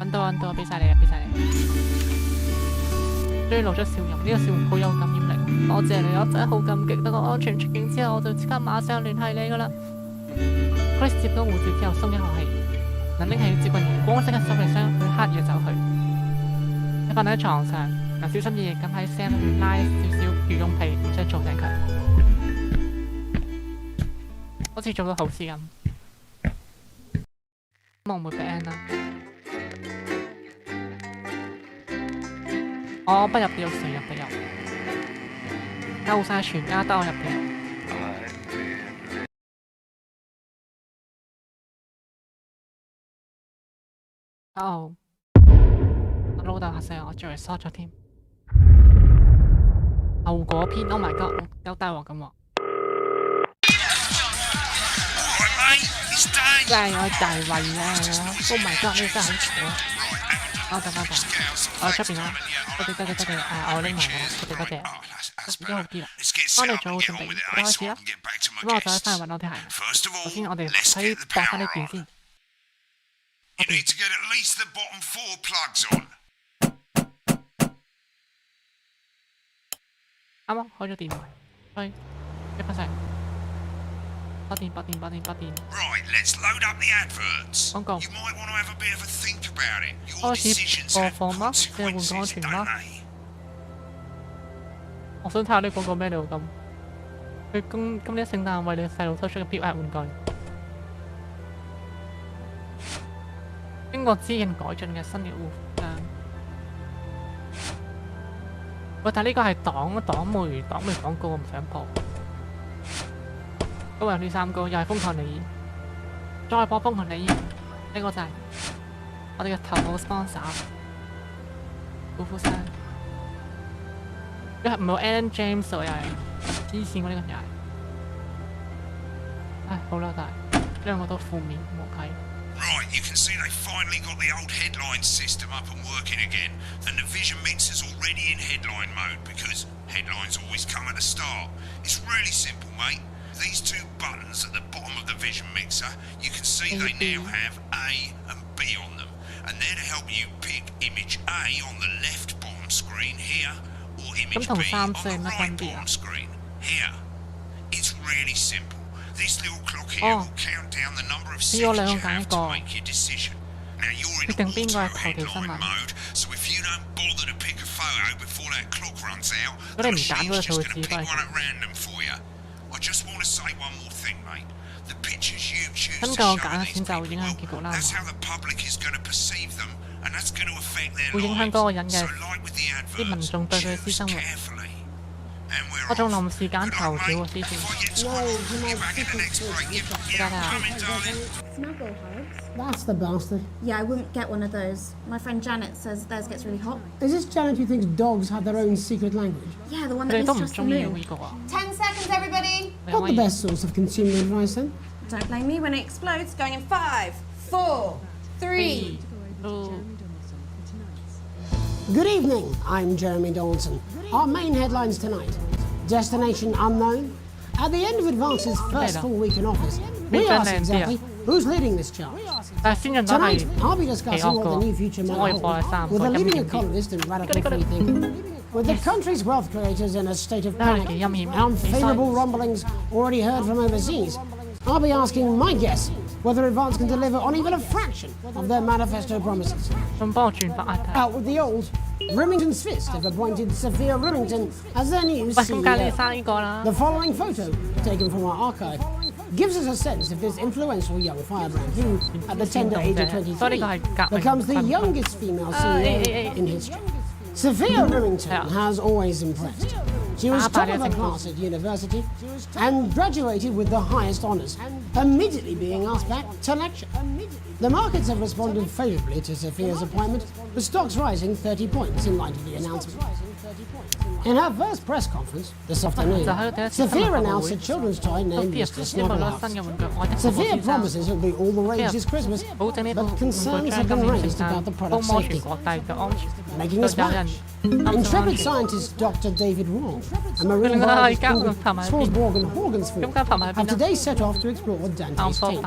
揾到，俾晒你啊，俾晒你。終於露出笑容，呢個笑容好有感染力。多謝你，我真係好感激。等我安全出境之後，我就即刻馬上聯繫你噶啦。Chris 接到護照之後，鬆一口氣，能拎起接近熒光色嘅手提箱，佢黑夜走去。你瞓喺床上，又小心翼翼咁喺 Sam 裏面拉少少羽絨被，唔使做醒佢，好似做到好事咁。我唔會俾 Ann 啦。我不入地獄，誰入地獄？救晒全家，得我入地獄。我老豆嚇死我，仲係疏咗添。後果篇 ，Oh my god， 有大鑊咁喎！真係有大胃啊 ！Oh my god， 呢個真係好嘈啊！我等，我出邊啦，多謝，我拎埋㗎啦，多謝，而家好啲啦，幫你做好準備，開始啦。咁我就可以翻去揾我啲鞋。首先我哋可以駁翻呢邊先。You need to get at least the bottom 4 plugs on. 啱啱開咗電埋，去一翻晒。拔電。 Right, let's load up the adverts. You might want to have a bit of a think about it. Your decisions have consequences, don't they? 我想睇下呢廣告咩料咁。佢今年聖誕為你細路推出嘅標壓玩具，經過滋潤改進嘅新嘅護膚霜。喂，但係呢個係黨媒廣告，我唔想播。都有呢3個，又係瘋狂李怡，再播瘋狂李怡，呢個就係我哋嘅頭號 sponsor 護膚霜。佢係唔係 Alan James 喎？又係黐線喎！呢個又係，唉，好啦，但係兩個都負面，冇計。 Right, you can see they finally got the old headline system up and working again, and the Vision Mixer's already in headline mode because headlines always come at the start. It's really simple, mate. These 2 buttons at the bottom of the Vision Mixer, you can see they now have A and B on them, and they're to help you pick image A on the left bottom screen here, or image B on the right bottom screen here. It's really simple. This little clock here will count down the number of seconds you have to make your decision. Now you're in auto headline mode, so if you don't bother to pick a photo before that clock runs out, the machine's just going to pick one at random for you. I just want to say one more thing, mate. The pictures you choose to show these people, well, that's how the public is going to perceive them, and that's going to affect their lives. So like with the adverts, choose carefully. 我仲臨時間投票喎，之前。Snuggle hugs? That's the bastard. Yeah, I wouldn't get one of those. My friend Janet says theirs gets really hot. Is this Janet who thinks dogs have their own secret language? Yeah, the one that mistrust the moon. 10 seconds, everybody. Not the best source of consumer advice, then. Don't blame me when it explodes. Going in 5, 4, 3. Good evening, I'm Jeremy Dawson. Our main headlines tonight. Destination unknown. At the end of Advance's first full week in office, we asked exactly who's leading this charge. Tonight, I'll be discussing what the new future might hold with a leading economist and radical free thinker. With the country's wealth creators in a state of panic and unfavourable rumblings already heard from overseas, I'll be asking my guess whether Advance can deliver on even a fraction of their manifesto promises. Out with the old, Rimington's Fist have appointed Sophia Rimington as their new CEO. The following photo, taken from our archive, gives us a sense of this influential young firebrand who, at the tender age of 23, becomes the youngest female CEO in history. Sophia Rimington has always impressed. She was top of her class at university and graduated with the highest honours, immediately being asked back to lecture. The markets have responded favourably to Sophia's appointment, with stocks rising 30 points in light of the announcement. In her first press conference this afternoon, Sophia announced a children's toy named Mr. Snugglehouse. Sophia promises it'll be all the rage this Christmas, but concerns have been raised about the product's safety. Making a splash, intrepid scientist Dr. David Wong, a marine biologist Swansborg and Horgensford, have today set off to explore Dante's taint.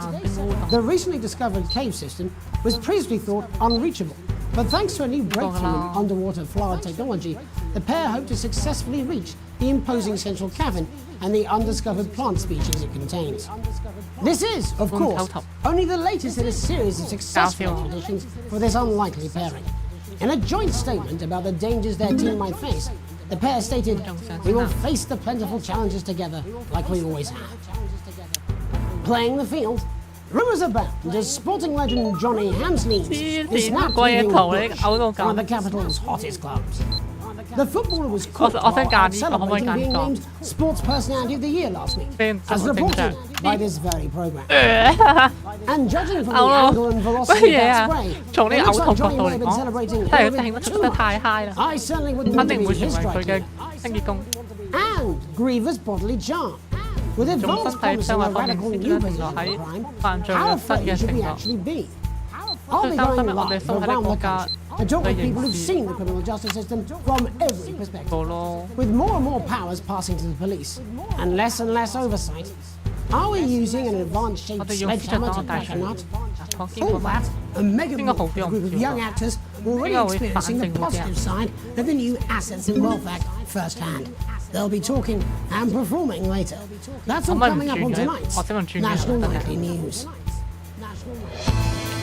The recently discovered cave system was previously thought unreachable, but thanks to a new breakthrough in underwater flower technology, the pair hope to successfully reach the imposing central cavern and the undiscovered plant species it contains. This is, of course, only the latest in a series of successful expeditions for this unlikely pairing. In a joint statement about the dangers their team might face, the pair stated, "We will face the plentiful challenges together like we always have." Playing the field, rumours abound as sporting legend Johnny Hamsleys is snapped leaving one of the capital's hottest clubs. The footballer was caught while celebrating being named Sports Personality of the Year last week, as reported by this very programme. And judging from the angle and velocity of that spray, it looks like Johnny may have been celebrating a little bit too much. I certainly wouldn't want to be his strike. And grievous bodily charm. With advanced promising a radical new position of crime, how afraid should we actually be? I'll be going live around the country to talk with people who've seen the criminal justice system from every perspective. With more and more powers passing to the police, and less oversight, are we using an advanced-shaped sledgehammer to crack a nut? All that, a mega move for a group of young actors already experiencing the positive side of the new Assets in Wealth Act firsthand. They'll be talking and performing later. That's all coming up on tonight's National Nightly News.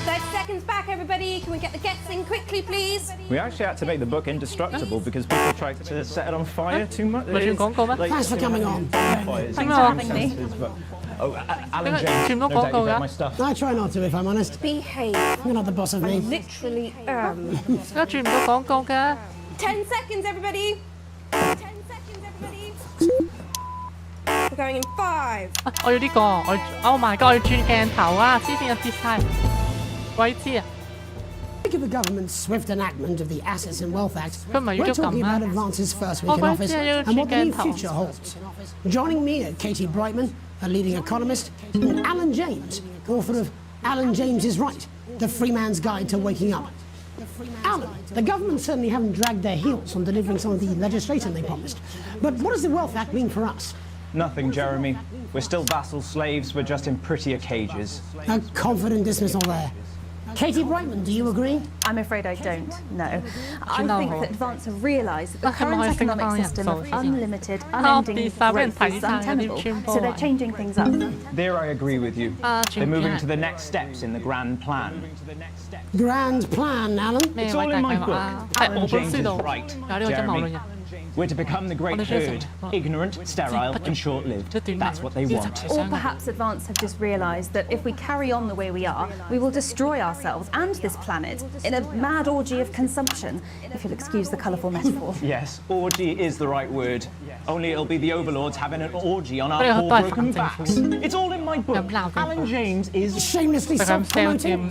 30 seconds back, everybody. Can we get the guests in quickly, please? We actually had to make the book indestructible because people tried to set it on fire too much. Thanks for coming on. Thanks for having me. Oh, Alan James, no doubt you read my stuff. I try not to, if I'm honest. Behave. You're not the boss of me. I literally am. 轉唔到廣告㗎。10 seconds, everybody. 10 seconds, everybody. We're going in 5. 我要呢個，Oh my God！ 我要轉鏡頭啊！黐線啊，跌晒，鬼知啊！ Think of the government's swift enactment of the Assets and Wealth Act. We're talking about Advance's first week in office and what the new future holds. Joining me are Katie Brightman, a leading economist, and Alan James, author of Alan James is Right, The Free Man's Guide to Waking Up. Alan, the government certainly haven't dragged their heels on delivering some of the legislation they promised. But what does the Wealth Act mean for us? Nothing, Jeremy. We're still vassal slaves, we're just in prettier cages. A confident dismissal there. Katie Brightman, do you agree? I'm afraid I don't, no. I think that Advance have realised that the current economic system of unlimited, unending growth is untenable, so they're changing things up. There I agree with you. They're moving to the next steps in the grand plan. Grand plan, Alan? It's all in my book. Alan James is right, Jeremy. We're to become the great herd, ignorant, sterile and short-lived. That's what they want. Or perhaps Advance have just realised that if we carry on the way we are, we will destroy ourselves and this planet in a mad orgy of consumption, if you'll excuse the colourful metaphor. Yes, orgy is the right word. Only it'll be the overlords having an orgy on our poor broken backs. It's all in my book. Alan James is shamelessly self-promoting.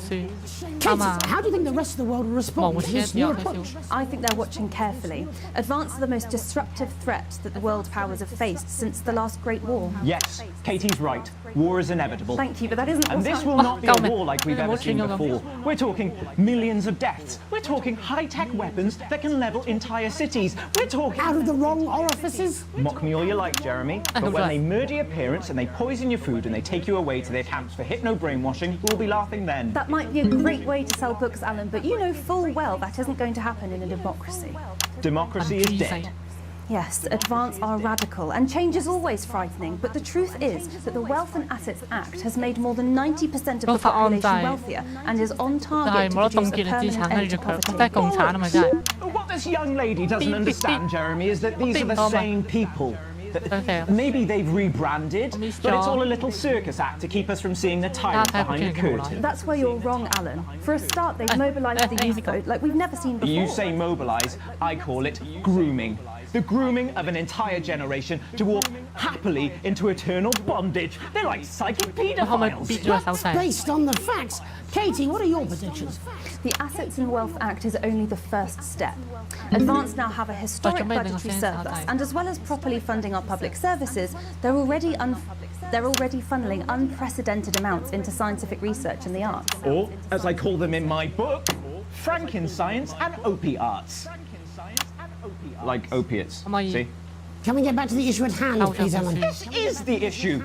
Katie, how do you think the rest of the world will respond to this new approach? I think they're watching carefully. Advance are the most disruptive threat that the world powers have faced since the last Great War. Yes, Katie's right. War is inevitable. Thank you, but that isn't. And this will not be a war like we've ever seen before. We're talking millions of deaths. We're talking high-tech weapons that can level entire cities. We're talking... Out of the wrong orifices? Mock me all you like, Jeremy, but when they murder your parents and they poison your food and they take you away to their camps for hypno-brainwashing, we'll be laughing then. That might be a great way to sell books, Alan, but you know full well that isn't going to happen in a democracy. Democracy is dead. Yes, Advance are radical, and change is always frightening, but the truth is that the Wealth and Assets Act has made more than 90% of the population wealthier and is on target to produce a permanent end to poverty. What this young lady doesn't understand, Jeremy, is that these are the same people. Maybe they've rebranded, but it's all a little circus act to keep us from seeing the tyrant behind the curtain. That's where you're wrong, Alan. For a start, they've mobilised the youth vote like we've never seen before. You say mobilise, I call it grooming. The grooming of an entire generation to walk happily into eternal bondage. They're like psychic paedophiles. That's based on the facts. Katie, what are your predictions? The Assets and Wealth Act is only the first step. Advance now have a historic budgetary surplus, and as well as properly funding our public services, they're already funneling unprecedented amounts into scientific research and the arts. Or, as I call them in my book, Frankenscience and opiates. Like opiates, see? Can we get back to the issue at hand, please, Alan? This is the issue.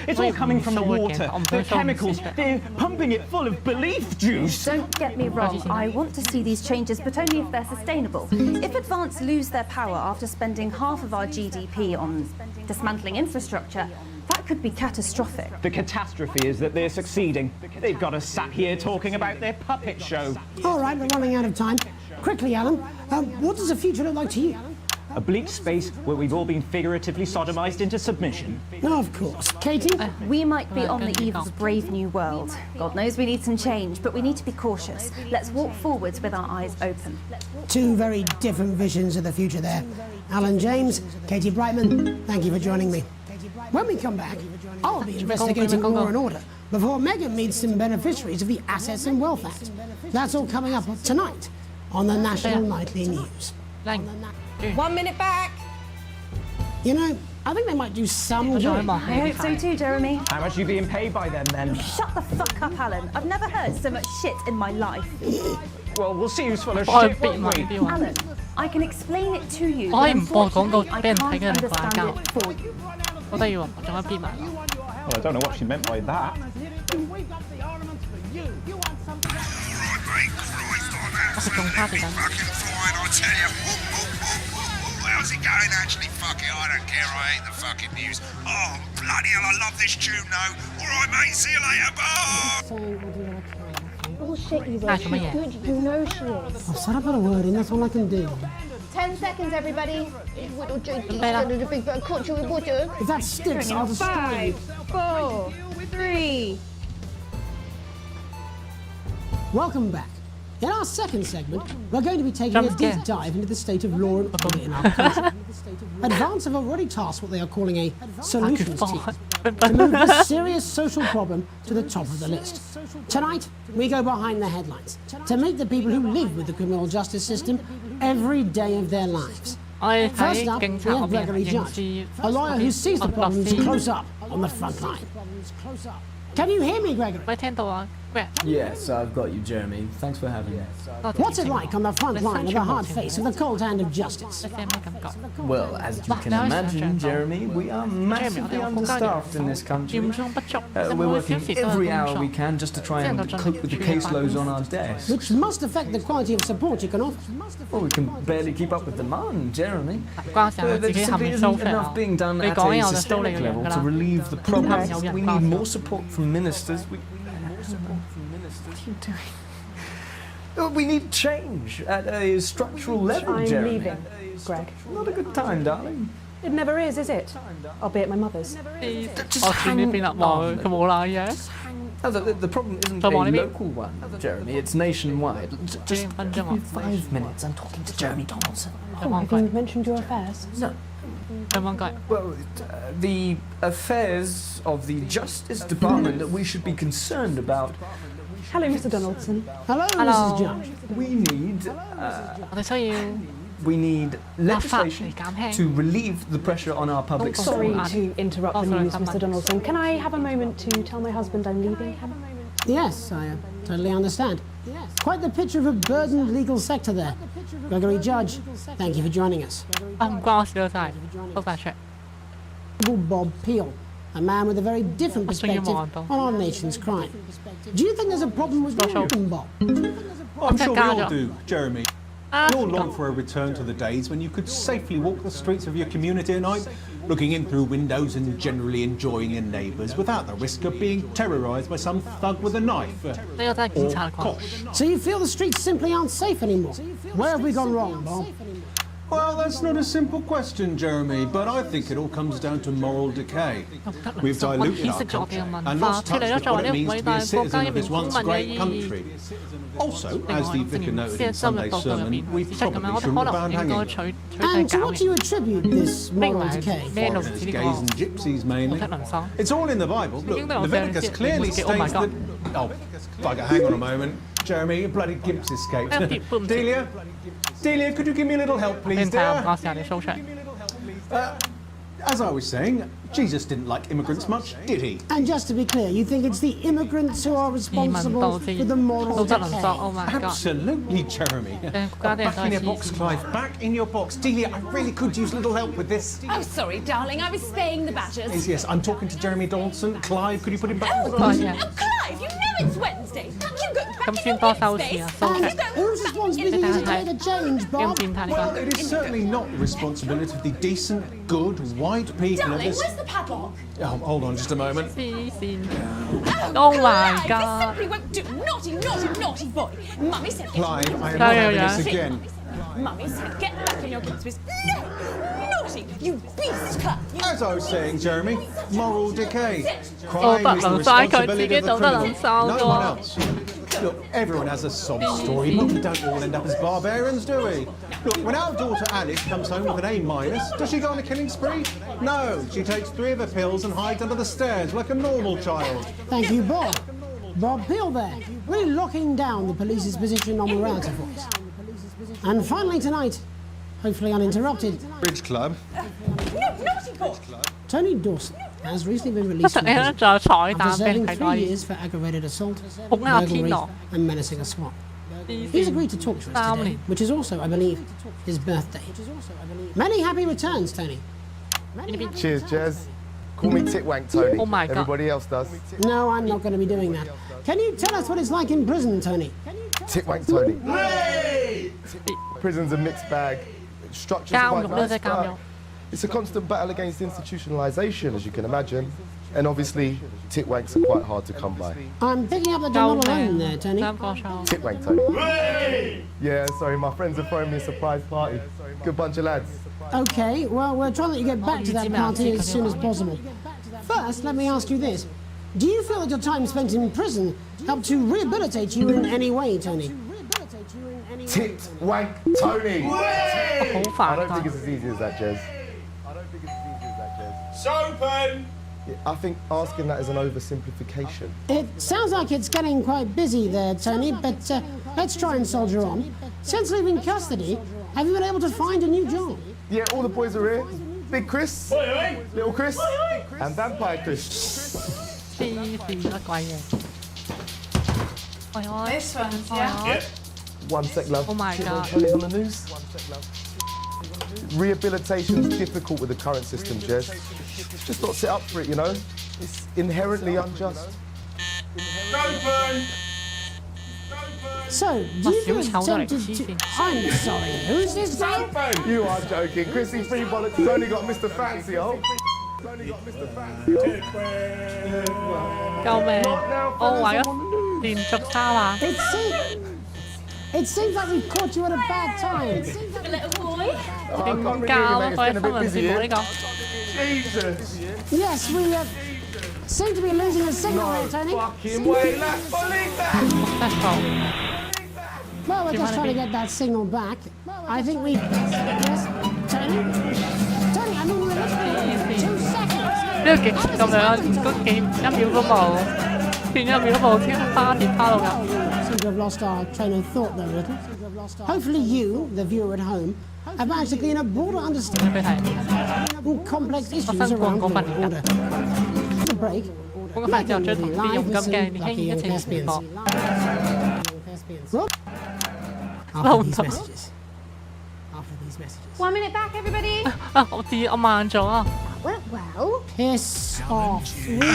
It's all coming from the water, the chemicals. They're pumping it full of belief juice. Don't get me wrong, I want to see these changes, but only if they're sustainable. If Advance lose their power after spending half of our GDP on dismantling infrastructure, that could be catastrophic. The catastrophe is that they're succeeding. They've got us sat here talking about their puppet show. All right, we're running out of time. Quickly, Alan, what does the future look like to you? A bleak space where we've all been figuratively sodomized into submission. No, of course. Katie? We might be on the eve of a brave new world. God knows we need some change, but we need to be cautious. Let's walk forwards with our eyes open. Two very different visions of the future there. Alan James, Katie Brightman, thank you for joining me. When we come back, I'll be investigating Law and Order before Megan meets some beneficiaries of the Assets and Wealth Act. That's all coming up tonight on the National Nightly News. 1 minute back. You know, I think they might do some good. I hope so too, Jeremy. How much are you being paid by them, then? Shut the fuck up, Alan. I've never heard so much shit in my life. Well, we'll see who's full of shit, won't we? Alan, I can explain it to you. 我可以唔播廣告，俾人 I 睇嘅人 can't 掛 understand 交。 it for you. 好得意喎，我仲有變埋。 Well, I don't know what she meant by that. how's it going? Actually, fuck it, I don't care. I hate the fucking news. Oh, bloody hell, I love this tune, though. All right, mate, see you later, bye. Bullshit, you good, you know she is. I've said a bit of wording, that's all I can do. 10 seconds, everybody. If that sticks, I'll just 5, 4, 3. Welcome back. In our second segment, we're going to be taking a deep dive into the state of law and order in our country. Advance have already tasked what they are calling a solutions team to move this serious social problem to the top of the list. Tonight, we go behind the headlines to meet the people who live with the criminal justice system every day of their lives. First up, we have Gregory Judge, a lawyer who sees the problems close up on the front line. Can you hear me, Gregory? Yes, I've got you, Jeremy. Thanks for having me. What's it like on the front line of the hard face of the cold hand of justice? Well, as you can imagine, Jeremy, we are massively understaffed in this country. We're working every hour we can just to try and cope with the caseloads on our desks. Which must affect the quality of support you can offer. Well, we can barely keep up with demand, Jeremy. There simply isn't enough being done at a systemic level to relieve the problem. We need more support from ministers. What are you doing? We need change at a structural level, Jeremy. I'm leaving, Greg. Not a good time, darling. It never is it? I'll be at my mother's. Just hang on. The problem isn't a local one, Jeremy. It's nationwide. Just give me 5 minutes. I'm talking to Jeremy Donaldson. Have you mentioned your affairs? No. Well, the affairs of the Justice Department that we should be concerned about. Hello, Mr. Donaldson. Hello, Mrs. Judge. We need legislation to relieve the pressure on our public Sorry schools. to interrupt the news, Mr. Donaldson. Can I have a moment to tell my husband I'm leaving him? Yes, I totally understand. Quite the picture of a burdened legal sector there. Gregory Judge, thank you for joining us. Bob Peel, a man with a very different perspective on our nation's crime. Do you think there's a problem with your Bob? I'm sure we all do, Jeremy. We all long for a return to the days when you could safely walk the streets of your community at night, looking in through windows and generally enjoying your neighbours without the risk of being terrorised by some thug with a knife or cosh. So you feel the streets simply aren't safe anymore? Where have we gone wrong, Bob? Well, that's not a simple question, Jeremy, but I think it all comes down to moral decay. We've diluted our culture and lost touch with what it means to be a citizen of this once great country. Also, as the vicar noted in Sunday's sermon, we probably shouldn't have banned hanging. And to what do you attribute this moral decay? Foreigners, gays and gypsies mainly. It's all in the Bible. Look, Leviticus clearly states that... Oh, bugger, hang on a moment. Jeremy, your bloody gimps escaped. Delia, could you give me a little help, please, dear? As I was saying, Jesus didn't like immigrants much, did he? And just to be clear, you think it's the immigrants who are responsible for the moral decay? Absolutely, Jeremy. Back in your box, Clive. Back in your box. Delia, I really could use a little help with this. Oh, sorry, darling. I was spaying the badgers. Yes, I'm talking to Jeremy Donaldson. Clive, could you put him back? Oh, Clive, you know it's Wednesday. You go back in your space. And whose responsibility is it to make a change, Bob? Well, it is certainly not the responsibility of the decent, good, white people of this... Where's the padlock? Oh, hold on just a moment. Oh my God! This simply won't do. Naughty boy. Mummy said. Clive, I am not having this again. Mummy said, get back in your clothes. No! Naughty! You beast cut! As I was saying, Jeremy, moral decay. Crime is the responsibility of the criminal, no one else. Look, everyone has a sob story, but we don't all end up as barbarians, do we? Look, when our daughter Alice comes home with an A-, does she go on a killing spree? No, she takes 3 of her pills and hides under the stairs like a normal child. Thank you, Bob. Bob Peel there, really locking down the police's position on morality for us. And finally tonight, hopefully uninterrupted, Bridge Club. Naughty boy! Tony Dawson has recently been released from prison after serving 3 years for aggravated assault, burglary and menacing a SWAT. He's agreed to talk to us today, which is also, I believe, his birthday. Many happy returns, Tony. Cheers, Jez. Call me Titwank, Tony. Oh my God. Everybody else does. No, I'm not going to be doing that. Can you tell us what it's like in prison, Tony? Titwank, Tony. Hey! Prison's a mixed bag. structure's quite nice, but it's a constant battle against institutionalisation, as you can imagine. And obviously, titwanks are quite hard to come by. I'm picking up that you're not alone there, Tony. Titwank, Tony. Yeah, sorry, my friends are throwing me a surprise party. Good bunch of lads. Okay, well, we're trying to let you get back to that party as soon as possible. First, let me ask you this. Do you feel that your time spent in prison helped to rehabilitate you in any way, Tony? Titwank, Tony. I don't think it's as easy as that, Jez. Sopen! Yeah, I think asking that is an oversimplification. It sounds like it's getting quite busy there, Tony, but let's try and soldier on. Since leaving custody, have you been able to find a new job? Yeah, all the boys are here. Big Chris, Little Chris, and Vampire Chris. This one's, yeah? One sec, love. Oh my God. Tony's on the news. Rehabilitation's difficult with the current system, Jez. Just not set up for it, you know? It's inherently unjust. So, do you feel tempted to... I'm sorry, who's this guy? You are joking. Chrissy Free Bollocks has only got Mr. Fancy, oh. Oh my God. It seems like we've caught you at a bad time. The little boy. Jesus. Yes, we seem to be losing the signal here, Tony. Well, we're just trying to get that signal back. I think we... Yes, Tony? Tony, I mean, we're literally 2 seconds. 呢個極咁樣嗰1秒都冇，變1秒都冇，天花跌趴到㗎。Seem to have lost our train of thought there a little. Hopefully you, the viewer at home, have managed to gain a broader understanding of complex issues around global order. The break. 嗰個快之後再同啲勇敢嘅年輕一齊直播。After these messages. 1 minute back, everybody. 我知我慢咗啊。 Well, piss off.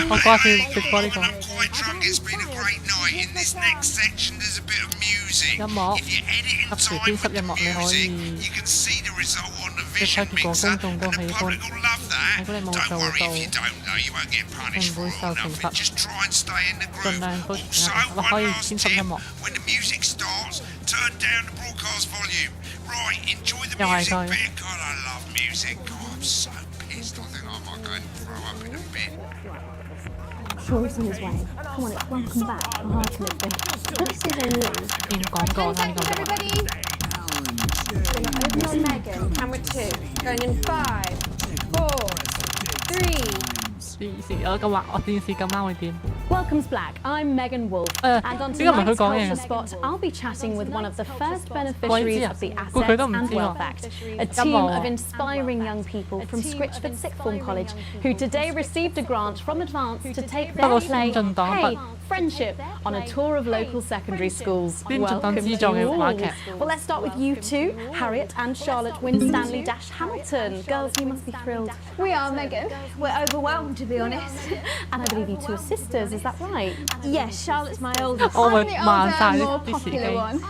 我掛住直播呢個。 Quite drunk. It's been a great night. In this next section, there's a bit of music. 音樂， If you edit in 隨 time 便 with 攝音 the 樂你可 music, 以 you can see the result on the 即係 vision 睇住個 mixer, 公眾都 and 喜 the 歡。 public will love that. 如果你冇 Don't 做 worry 到， if you don't know, you won't get 你 punished 唔 for 會 it 受 or 懲 nothing. 罰。 Just try and stay in the 盡 groove. 量都 Also, 我可以 one last 編輯音 tip: 樂。 when the music starts, turn down the broadcast volume. Right, enjoy the 又係 music 佢。 bit. God, I love music. God, I'm so pissed. I think I might go and throw up in a bit. Sure, he's on his way. Come on, it's welcome back. I'm hard to live with. Let's see they knew. 點講過啦呢個。 Everybody. Open on Megan. Camera 2. Going in 5, 4, 3. 電視我咁話，我電視咁啱會點？ Welcome's Black. I'm Megan Wolf. And on 呢個唔係佢 tonight's 講嘢 Culture 嘅。 Spot, I'll be chatting with one of the first beneficiaries of the Assets and Wealth Act, a team of inspiring young people from Scritchford Sixth Form College who today received a grant from Advance to take their play, Hey, Friendship, on a tour of local secondary schools. Welcome to you all. Well, let's start with you two, Harriet and Charlotte Winstanley-Hamilton. Girls, you must be thrilled. We are, Megan. We're overwhelmed, to be honest. And I believe you two are sisters, is that right? Yes, Charlotte's my oldest. Oh, I'm the older, more this popular game. one.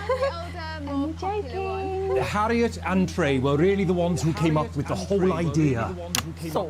I'm joking. Harriet and Trey were really the ones who came up with the whole idea. So,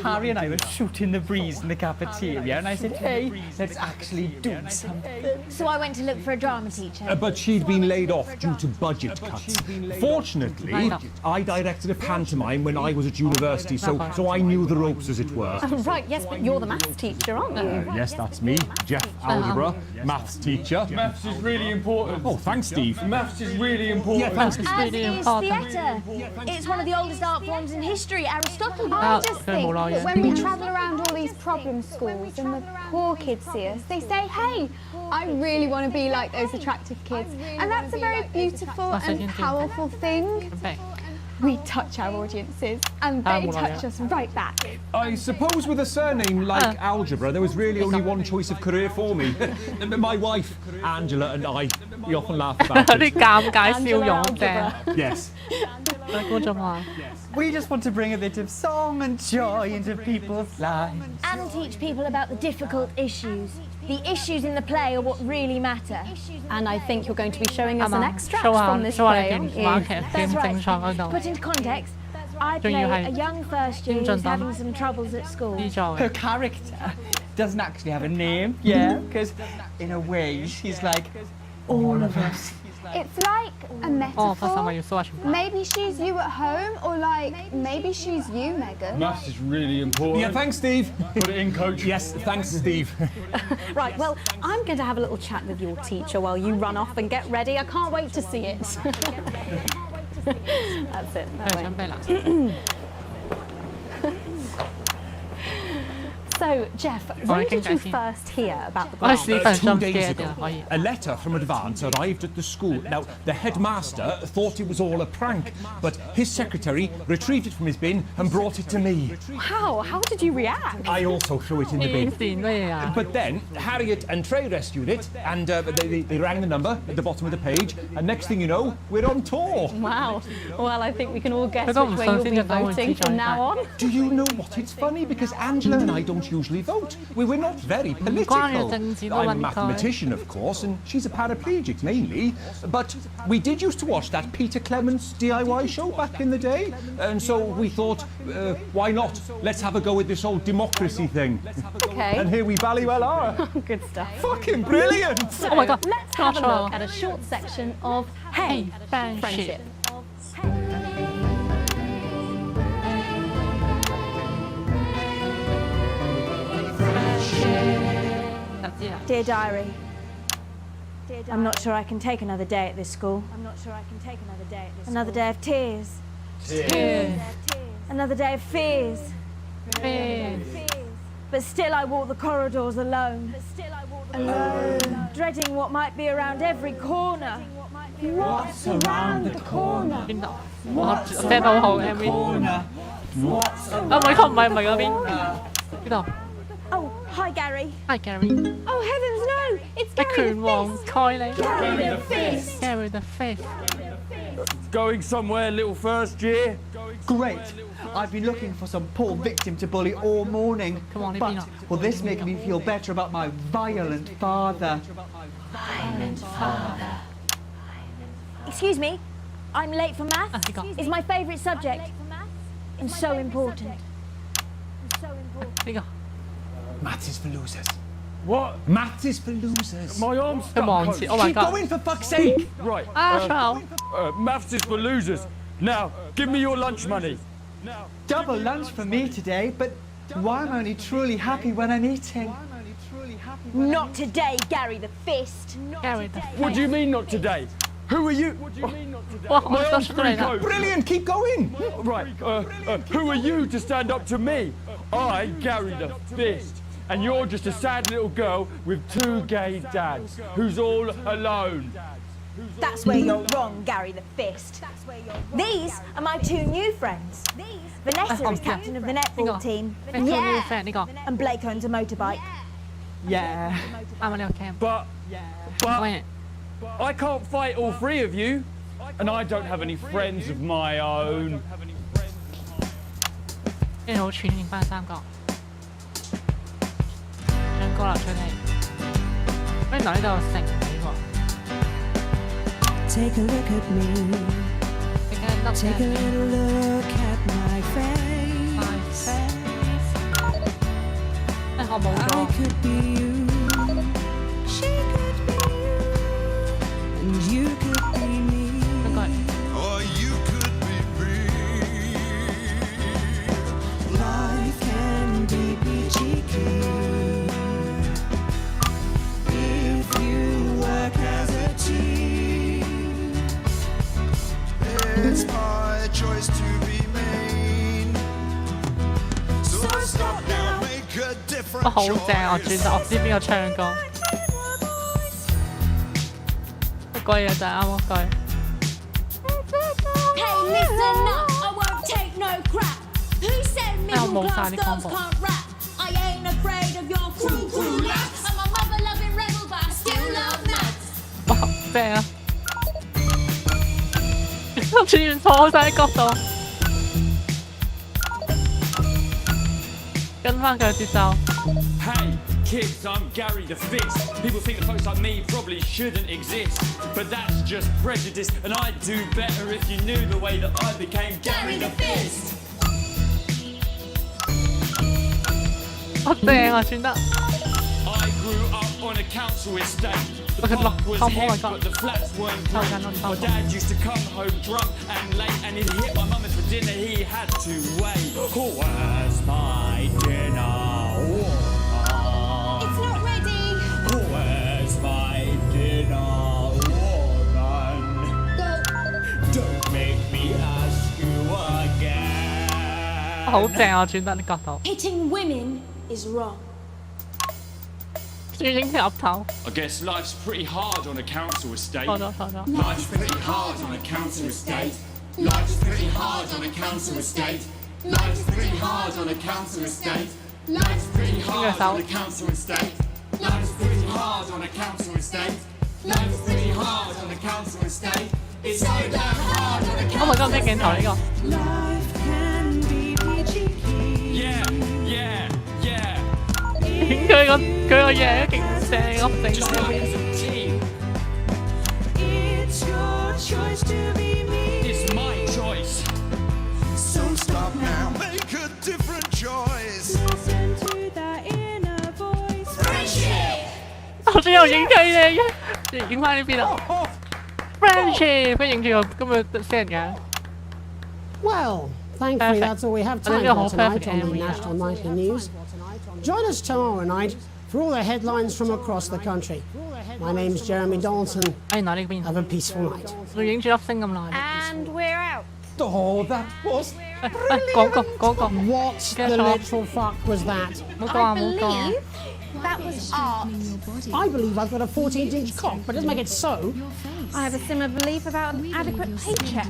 Harry and I were shooting the breeze in the cafeteria, and I said, hey, let's actually do something. So I went to look for a drama teacher. But she'd been laid off due to budget cuts. Fortunately, I directed a pantomime when I was at university, so I knew the ropes, as it were. Right, yes, but you're the maths teacher, aren't you? Yes, that's me, Jeff Algebra, maths teacher. Maths is really important. Oh, thanks, Steve. Maths is really important. Yeah, thanks, Steve. As is theatre. It's one of the oldest art forms in history, Aristotle. I just think that when we travel around all these problem schools and the poor kids see us, they say, hey, I really want to be like those attractive kids. And that's a very beautiful and powerful thing. We touch our audiences and they touch us right back. I suppose with a surname like Algebra, there was really only one choice of career for me. My wife, Angela, and I, we often laugh about it. Yes. We just want to bring a bit of song and joy into people's lives. And teach people about the difficult issues. The issues in the play are what really matter. And I think you're going to be showing us an extract from this play. That's right. Put into context, I play a young first year who's having some troubles at school. Her character doesn't actually have a name, yeah, because in a way she's like all of us. It's like a metaphor. Maybe she's you at home, or like maybe she's you, Megan. Maths is really important. Yeah, thanks, Steve. Put it in, coach. Yes, thanks, Steve. Right, well, I'm going to have a little chat with your teacher while you run off and get ready. I can't wait to see it. That's it. So, Jeff, when did you first hear about the grant? 2 days ago, a letter from Advance arrived at the school. Now, the headmaster thought it was all a prank, but his secretary retrieved it from his bin and brought it to me. Wow, how did you react? I also threw it in the bin. But then, Harriet and Trey rescued it, and they rang the number at the bottom of the page, and next thing you know, we're on tour. Wow. Well, I think we can all guess which way you'll be voting from now on. Do you know what? It's funny, because Angela and I don't usually vote. We're not very political. I'm a mathematician, of course, and she's a paraplegic mainly. But we did used to watch that Peter Clements DIY show back in the day, and so we thought, why not? Let's have a go with this old democracy thing. Okay. And here we bally well are. Good stuff. Fucking brilliant! So, oh my God. Let's have a look at a short section of Hey, Friendship. Dear Diary, I'm not sure I can take another day at this school. Another day of tears. Another day of fears. But still I walk the corridors alone. Dreading what might be around every corner. What's around the corner? What's around the corner? Oh, hi Gary. Hi Gary. Oh heavens no! It's Gary the Fist. Gary the Fist. Going somewhere, little first year? Great. I've been looking for some poor victim to bully all morning. Come on, but will this make me feel better about my violent father? Violent father. Excuse me, I'm late for maths. It's my favourite subject. And so important. Maths is for losers. What? Maths is for losers. My arm's stuck. Come on, oh my Keep God. going, for fuck's sake. Right. Maths is for losers. Now, give me your lunch money. Double lunch for me today, but why am I only truly happy when I'm eating? Not today, Gary the Fist. Gary the Fist. What do you mean not today? Who are you? What do you mean not today? My arm's pretty cold. Brilliant, keep going. Right, who are you to stand up to me? I, Gary the Fist. And you're just a sad little girl with 2 gay dads who's all alone. That's where you're wrong, Gary the Fist. These are my 2 new friends. Vanessa is captain of the netball team. Yeah. And Blake owns a motorbike. Yeah. But I can't fight all 3 of you. And I don't have any friends of my own. 呢度好串連翻3個，唱歌啦佢哋，原來呢度成幾個。Take a look at me. Take a little look at my face. I could be you. She could be you. And you could be me. Or you could be free. Life can be peachy keen if you work as a team. It's my choice to be mean. So stop now, make a different 好正啊！轉頭我知邊個唱歌，一句嘢就係啱嗰句。 Hey, listen up, I won't take no crap. Who said middle class girls can't rap? I ain't afraid of your cruel lads. I'm a mother-loving rebel, but I still love maths. 哇，正啊！個次元錯晒角度，跟翻佢嘅節奏。Hey kids, I'm Gary the Fist. People think that folks like me probably shouldn't exist, but that's just prejudice, and I'd do better if you knew the way that I became Gary the Fist. 好正啊，算得。I grew up on a council estate. The park was hip, but the flats weren't great. My dad used to come home drunk and late, and he'd hit my mum for dinner. He had to wait. Where's my dinner? It's not ready. Where's my dinner, woman? Don't make me ask you again. 好正啊，轉得啲角度。 Hitting women is wrong. 仲要影條頭。 I guess life's pretty hard on a council estate. 錯咗。 Life's pretty hard on a council estate. Life's pretty hard on a council estate. Life's pretty hard on a council estate. Life's pretty hard on a council estate. Life's pretty hard on a council estate. Life's pretty hard on a council estate. It's so damn hard on a council estate. Oh my god， 咩鏡頭呢個？ Yeah. 影佢個嘢勁正，我整咁樣。 It's your choice to be me. It's my choice. So stop now, make a different choice. Listen to that inner voice. Friendship. 我最後影佢哋嘅，影翻呢邊啊 ！Friendship， 佢影住個咁嘅聲嘅。 Well, thankfully that's all we have time for tonight on the National Nightly News. Join us tomorrow night for all the headlines from across the country. My name's Jeremy Dalton. Have a peaceful night. And we're out. Oh, that was What the literal fuck was that? I believe that was art. I believe I've got a 14-inch cock, but doesn't make it so. I have a similar belief about an adequate paycheck.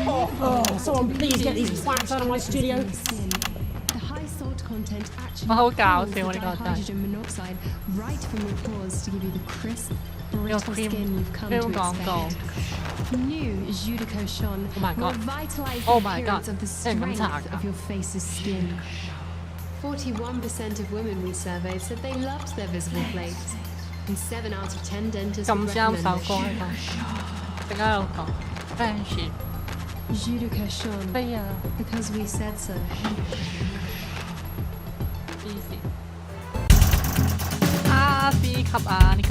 Oh, someone please get these twats out of my studio. The high salt content actually 我好搞笑啊！呢個真係。 hydrogen monoxide right from your pores to give you the crisp, brittle skin you've come to expect. New Judico Shon will vitalize the appearance of the strength of your face's skin. 41% of women we surveyed said they loved their visible plates, and 7 out of 10 dentists would recommend Friendship Judico Shon because we said so. C 級啊呢個，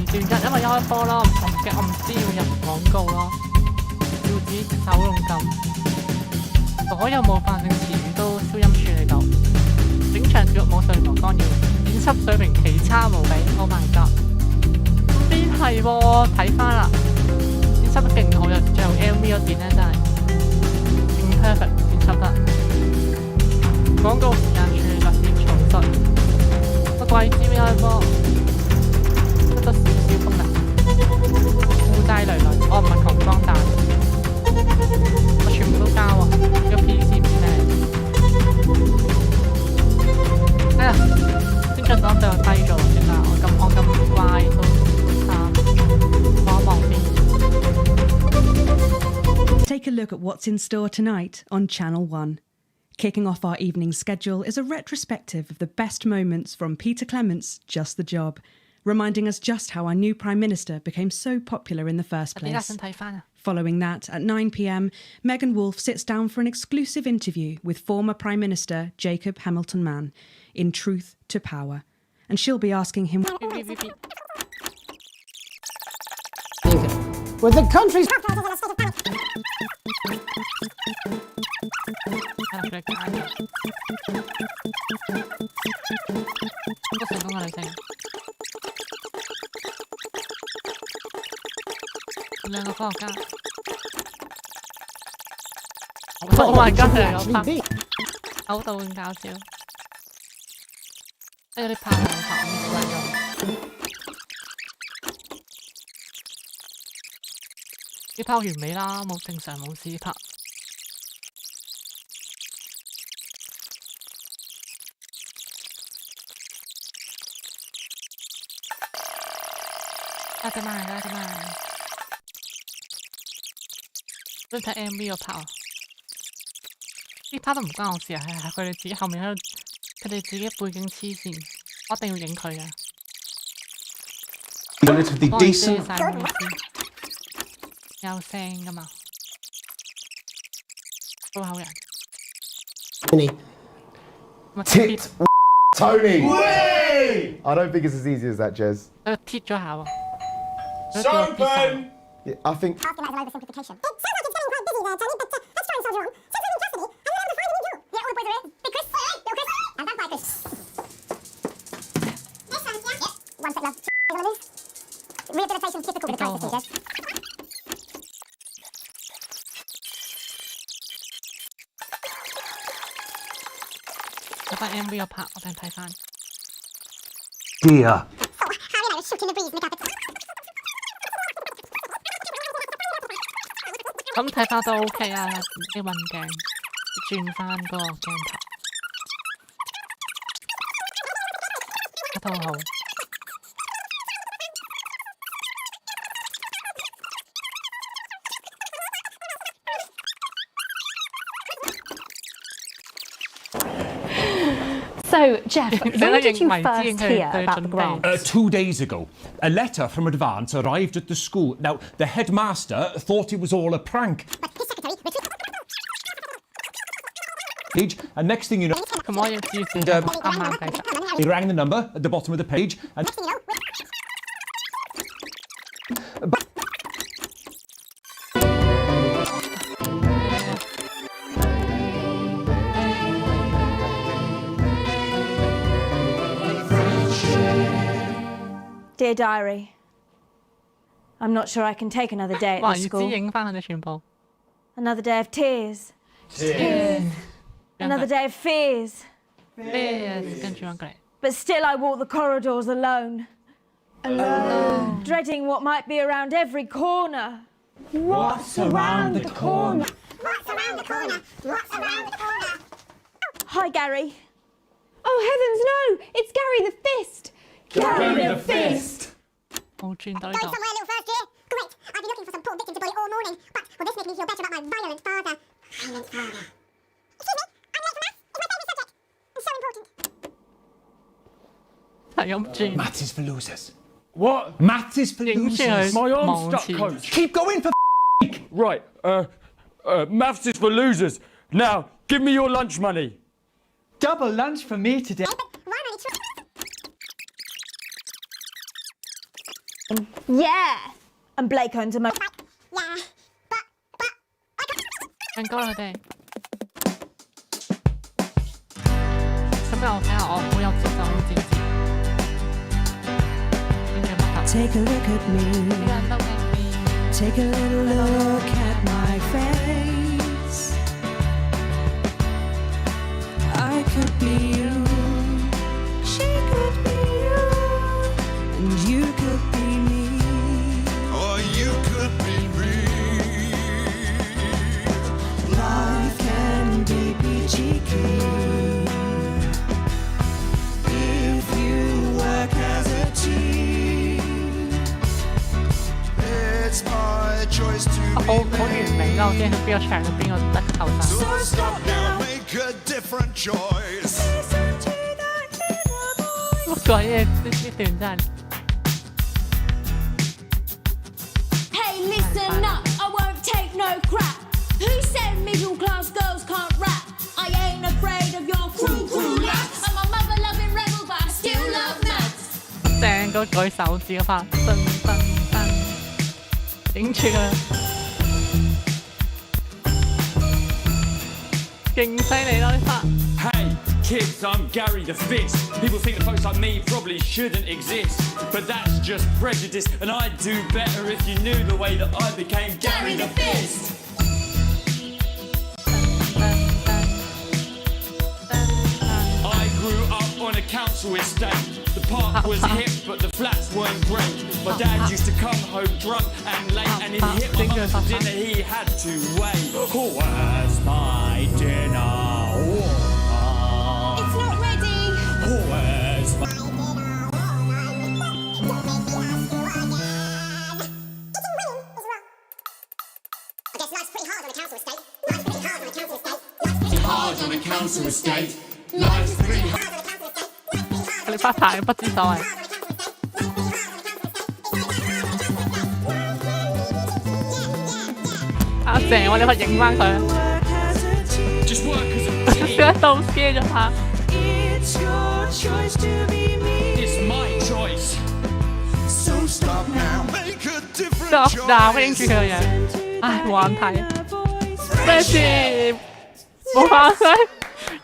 段日因為一開波咯，我唔知要入廣告咯，要自己手動撳，所有冒犯性詞語都消音處理到，整場節目冇碎毛干擾，剪輯水平奇差無比 ，Oh my god！ 邊係喎？睇翻啦，剪輯得勁好，最後 MV 嗰段咧真係勁 perfect 剪輯得，廣告時間處理特別草率。 個貴知咩開波？得少少功能，負債累累。我唔係窮光蛋，我全部都交喎。個 PC 唔聽。哎呀，先進檔對我低咗，點解？我咁乖都慘。望一望先。 Take a look at what's in store tonight on Channel 1. Kicking off our evening schedule is a retrospective of the best moments from Peter Clement's Just the Job, reminding us just how our new Prime Minister became so popular in the first place. Following that, at 9 p.m, Megan Wolfe sits down for an exclusive interview with former Prime Minister Jacob Hamilton-Mann in Truth to Power, and she'll be asking him... With the country's... Oh my god！ 嘔到咁搞笑，有啲拍兩頭咁鬼咗。啲拍完美啦，冇正常冇試拍。 What 得啫嘛，得啫嘛。都睇 MV 個拍啊，呢 part 都唔關我事啊，係佢哋自己後面喺度，佢哋自己背景黐線，我一定要影佢啊！ Relatively decent. 有聲噶嘛？粗口人。Tit Tony. I don't think it's as easy as that, Jez. 佢貼咗下喎。Sopen. Yeah, I think. It sounds like it's getting quite busy there, Johnny, but let's try and soldier on. Sounds like in custody, and then to find a new job. Yeah, all the boys are here. Big Chris, little Chris, and Vampire Chris. This one, yeah? Yep. One sec, love. Here's one of these. Rehabilitation typical with the crisis teachers. MV 有拍，我等睇翻。Dear. Oh, Harry and I were shooting the breeze in the carpet. 咁睇翻都 OK 啊，啲運鏡轉翻嗰個鏡頭，一套好。So, Jeff, when did you first hear about the grant? 2 days ago. A letter from Advance arrived at the school. Now, the headmaster thought it was all a prank. But his secretary And next thing you know, he rang the number at the bottom of the page. And Dear Diary, I'm not sure I can take another day at this school. Another day of tears. Another day of fears. But still I walk the corridors alone. Alone. Dreading what might be around every corner. What's around the corner? What's around the corner? What's around the corner? Hi, Gary. Oh, heavens no! It's Gary the Fist! Gary the Fist! Going somewhere, little first year? Great! I've been looking for some poor victim to bully all morning, but will this make me feel better about my violent father? Violent father. Excuse me, I'm late for maths. It's my favourite subject. It's so important. Maths is for losers. What? Maths is for losers. My arm's stuck, coach. Keep going for Right, maths is for losers. Now, give me your lunch money. Double lunch for me today. Yeah! And Blake owns a motor. Yeah, but I can't. 唔該佢哋。咁又睇下我好有節奏，好節節。Take a look at me. Take a little look at my face. I could be you. She could be you. And you could be me. Or you could be me. Life can be peachy keen if you work as a team. It's my choice to 好完美啦！我驚佢邊個唱邊個得後生。 So stop now, make a different choice. 乜鬼嘢？呢段真係。 Hey, listen up, I won't take no crap. Who said middle class girls can't rap? I ain't afraid of your crew laps. I'm a mother loving rebel, but I still love maths. 成個舉手指嗰拍，噔噔噔，影住佢，勁犀利咯呢拍。 Hey, kids, I'm Gary the Fist. People think that folks like me probably shouldn't exist. But that's just prejudice, and I'd do better if you knew the way that I became Gary the Fist. I grew up on a council estate. The park was hip, but the flats weren't great. My dad used to come home drunk and late, and if he hit my mum for dinner, he had to wait. Where's my dinner? It's not ready. Where's my... council estate. Life is pretty hard. 你發牌不知所謂。啊正喎，你可以影翻佢。笑得到 scare 咗下。It's your choice to be me. It's my choice. So stop now, make a different choice. Stop now，影住佢個樣。唉，冇眼睇。咩事？冇眼睇，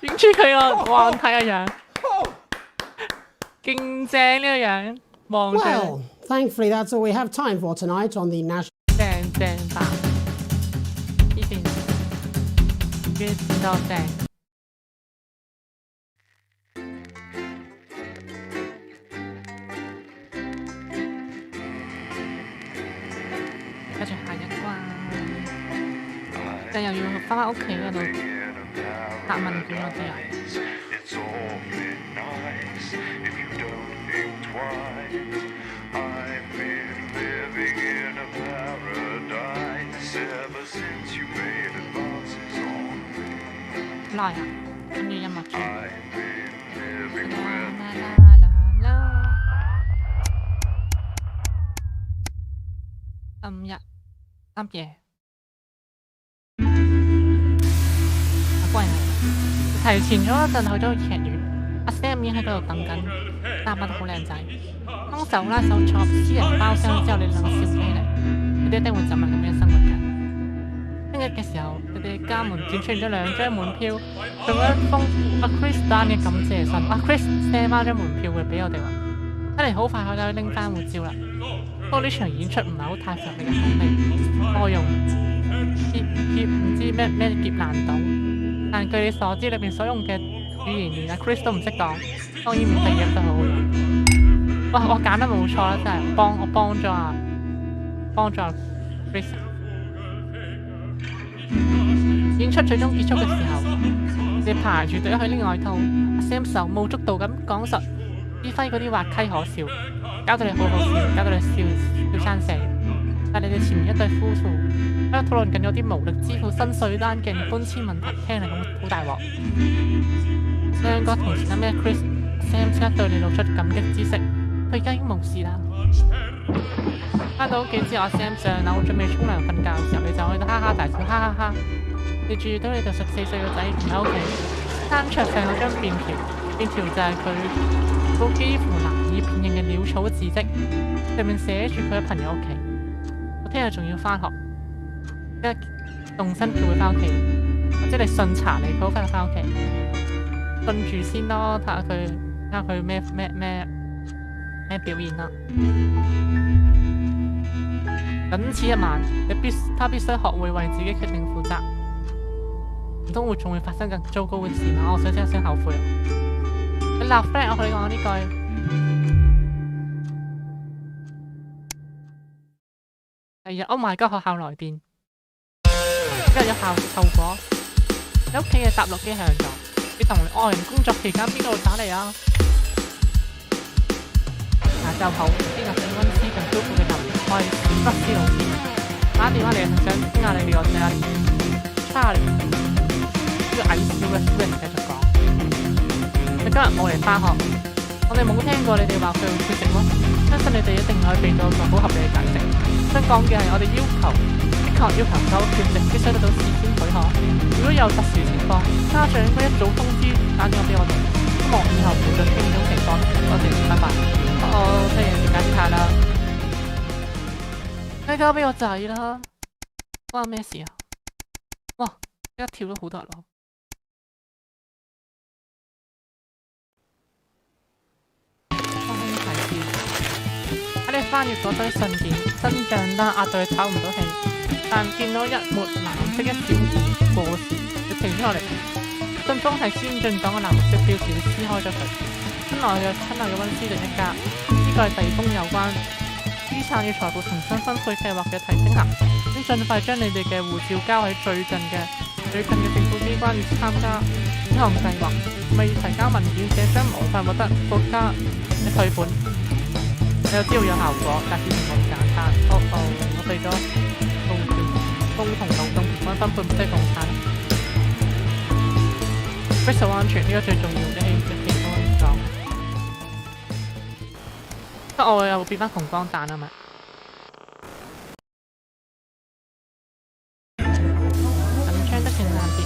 影住佢個冇眼睇個樣。勁正呢個樣，望住。Well, thankfully that's all we have time for tonight on the national. 正版，呢邊越多正。跟住下一關，但又要翻屋企嗰度答問卷嗰啲啊。耐啊，跟住音樂轉。5日3夜，關係提前咗一陣去咗劇院，阿 Sam 已經喺嗰度等緊，打扮得好靚仔。當手拉手坐私人包廂之後，你兩個笑起嚟，你哋一定會浸入咁樣生活㗎。聽日嘅時候，你哋家門轉出現咗2張門票，仲有一封阿 Chris 單嘅感謝信。阿 Chris send 翻張門票會俾我哋喎，睇嚟好快可以拎翻護照啦。不過呢場演出唔係好太合你嘅口味，內容劫唔知咩劫難倒，但據你所知裏邊所用嘅語言連阿 Chris 都唔識講，當然免費嘢都好好用。哇！我揀得冇錯啦，真係我幫咗阿 Chris。演出最終結束嘅時候，你排住隊去拎外套，阿 Sam 手舞足蹈咁講述指揮嗰啲滑稽可笑，搞到你好好笑，搞到你笑生死。但你哋前面一對夫婦喺度討論緊有啲無力支付新稅單嘅搬遷問題，聽嚟好大鑊。兩個同時諗咩 Chris、Sam 即刻對你露出感激之色，佢而家已經冇事啦。翻到屋企之後，阿 Sam 上樓準備沖涼瞓覺嘅時候，你就喺度哈哈大笑，哈哈哈！你注意到你哋14歲個仔唔喺屋企，餐桌上有張便條，便條就係佢嗰幾乎難以辨認嘅潦草字跡，上面寫住佢喺朋友屋企。我聽日仲要翻學，即係動身叫佢翻屋企，或者你信查你佢好快就翻屋企，信住先咯，睇下佢咩表現啦。僅此一晚，他必須學會為自己決定負責。唔通仲會發生更糟糕嘅事嗎？我想聲聲後悔。你立 flag， 我同你講呢句。第二日 ，Oh my God， 學校來電，今日有後果。你屋企嘅搭落機響咗，你同愛人工作期間邊個會打嚟啊？下晝好，呢個係溫斯同高富嘅男人，我係史畢斯老師，打電話嚟係想傾下你哋個仔阿 Charlie。呢個矮小嘅小人繼續講：你今日冇嚟返學，我哋冇聽過你哋話佢會缺席喎，相信你哋一定可以俾到一個好合理嘅解釋。想講嘅係我哋的確要求所有缺席必須得到事先許可。如果有特殊情況，家長應該一早通知打電話俾我哋，希望以後唔會再出現呢種情況。多謝，拜拜。聽日要解釋下啦。你交俾我仔啦，關咩事啊？哇！一跳咗好多人咯。喺你翻閱嗰堆信件，新帳單壓到你唞唔到氣，但見到一抹藍色一小弧過時，你停咗落嚟。信封係先進黨嘅藍色標誌，你撕開咗佢。親愛嘅溫斯頓一家，呢個係第二封有關資產與財富重新分配計劃嘅提醒函。請盡快將你哋嘅護照交喺最近嘅政府機關，要參加呢項計劃。未提交文件者將無法獲得國家嘅退款。你又知道有效果，但係唔咁簡單。我對咗高同勞動平均分配唔使共產。Chris 安全呢個最重要嘅戲講。不過我又變翻窮光蛋啊嘛。緊張的聖誕節，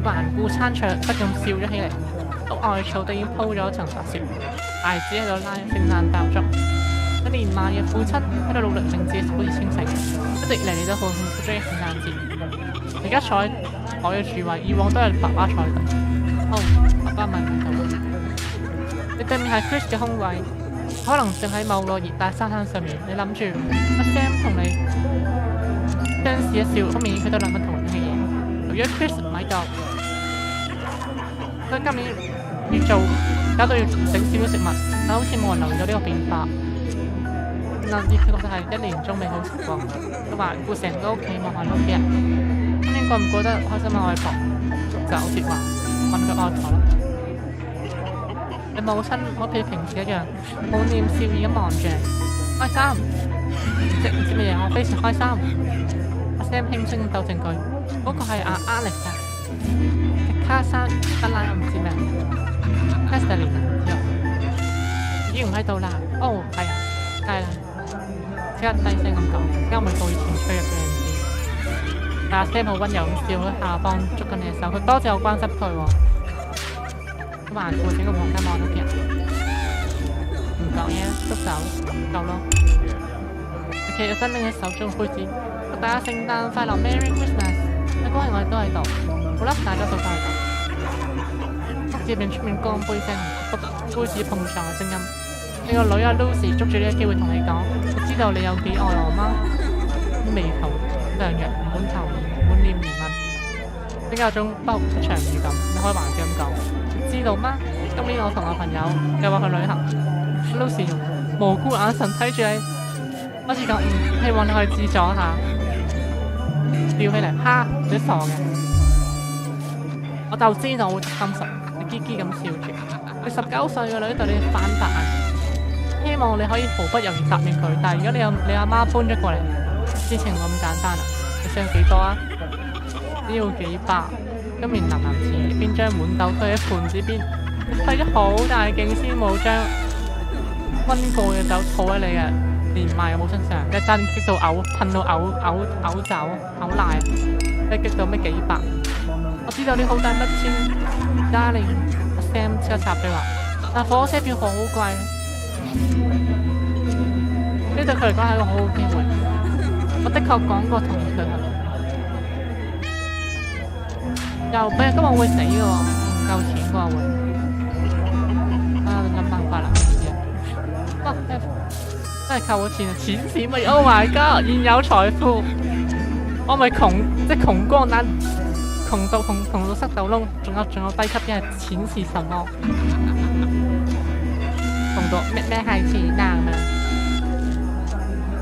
環顧餐桌不禁笑咗起嚟。屋外草地已經鋪咗層白雪，孩子喺度拉聖誕爆竹。佢年邁嘅父親喺度努力令自己保持清醒，一直以嚟你都好中意聖誕節。而家坐喺台嘅主位，以往都係爸爸坐嘅。爸爸問喺度。你對面係 Chris 嘅空位，可能正喺某個熱帶沙灘上面。你諗住阿 Sam 同你相視一笑，好明顯佢都諗緊同樣嘅嘢。由於 Chris 唔喺度，所以今年要做搞到要整少少食物，但好似冇人留意到呢個變化。聖誕節佢覺得係一年中美好時光，佢環顧成個屋企望下屋企人。今年過唔過得開心嘅外婆就好説話問佢外婆啦。你母親好似平時一樣滿臉笑意咁望住你，開心，唔知乜嘢，我非常開心。阿 Sam 輕聲糾正佢，嗰個係阿 Alex 啊，卡莎德拉我唔知咩 ，Castelli 已經唔喺度啦。哦，係啊，係啦，即刻低聲咁講，因為到以前吹入嘅人知。但阿 Sam 好温柔咁笑喺下方捉緊你嘅手，佢多謝我關心佢喎。咁環顧整個房間望到嘅人，唔講嘢，捉手夠咯。佢企起身拎起手中杯子，祝大家聖誕快樂 ，Merry Christmas！ 你嗰日我哋都喺度，好啦，大多數都喺度。屋入面出面光杯聲同杯子碰撞嘅聲音。你個女阿 Lucy 捉住呢個機會同你講，你知道你有幾愛我嗎？眉頭亮若，滿臉疑問，比較種不祥預感。你可以玩笑咁講，知道嗎？今年我同我朋友計劃去旅行。Lucy 用無辜眼神睇住你，好似講希望你可以資助下。笑起嚟，哈！你傻嘅，我就知道會得心術。你嘻嘻咁笑住，你19歲嘅女對你反白眼，希望你可以毫不猶豫答應佢。但係如果你阿媽搬咗過嚟，事情冇咁簡單啦。你想要幾多啊？只要幾百。今年喃喃自語，一邊將滿豆推喺盤子邊，你費咗好大勁先冇將溫過嘅酒吐喺你嘅年邁嘅母親上，一爭點激到嘔，噴到嘔酒嘔奶，一激到咩幾百。我知道你好大筆錢，Darling， 阿 Sam 即刻插嘴話，但火車票好貴，呢對佢嚟講係一個好好機會。我的確講過同意佢去。又今日會死嘅喎，唔夠錢嘅話會。諗辦法啦，哇！真係扣咗錢啊！錢屎咪 ，Oh my god！ 現有財富，我咪窮，即係窮光蛋，窮到塞豆窿，仲有低級嘅錢是什麼？窮到咩係錢啊咁樣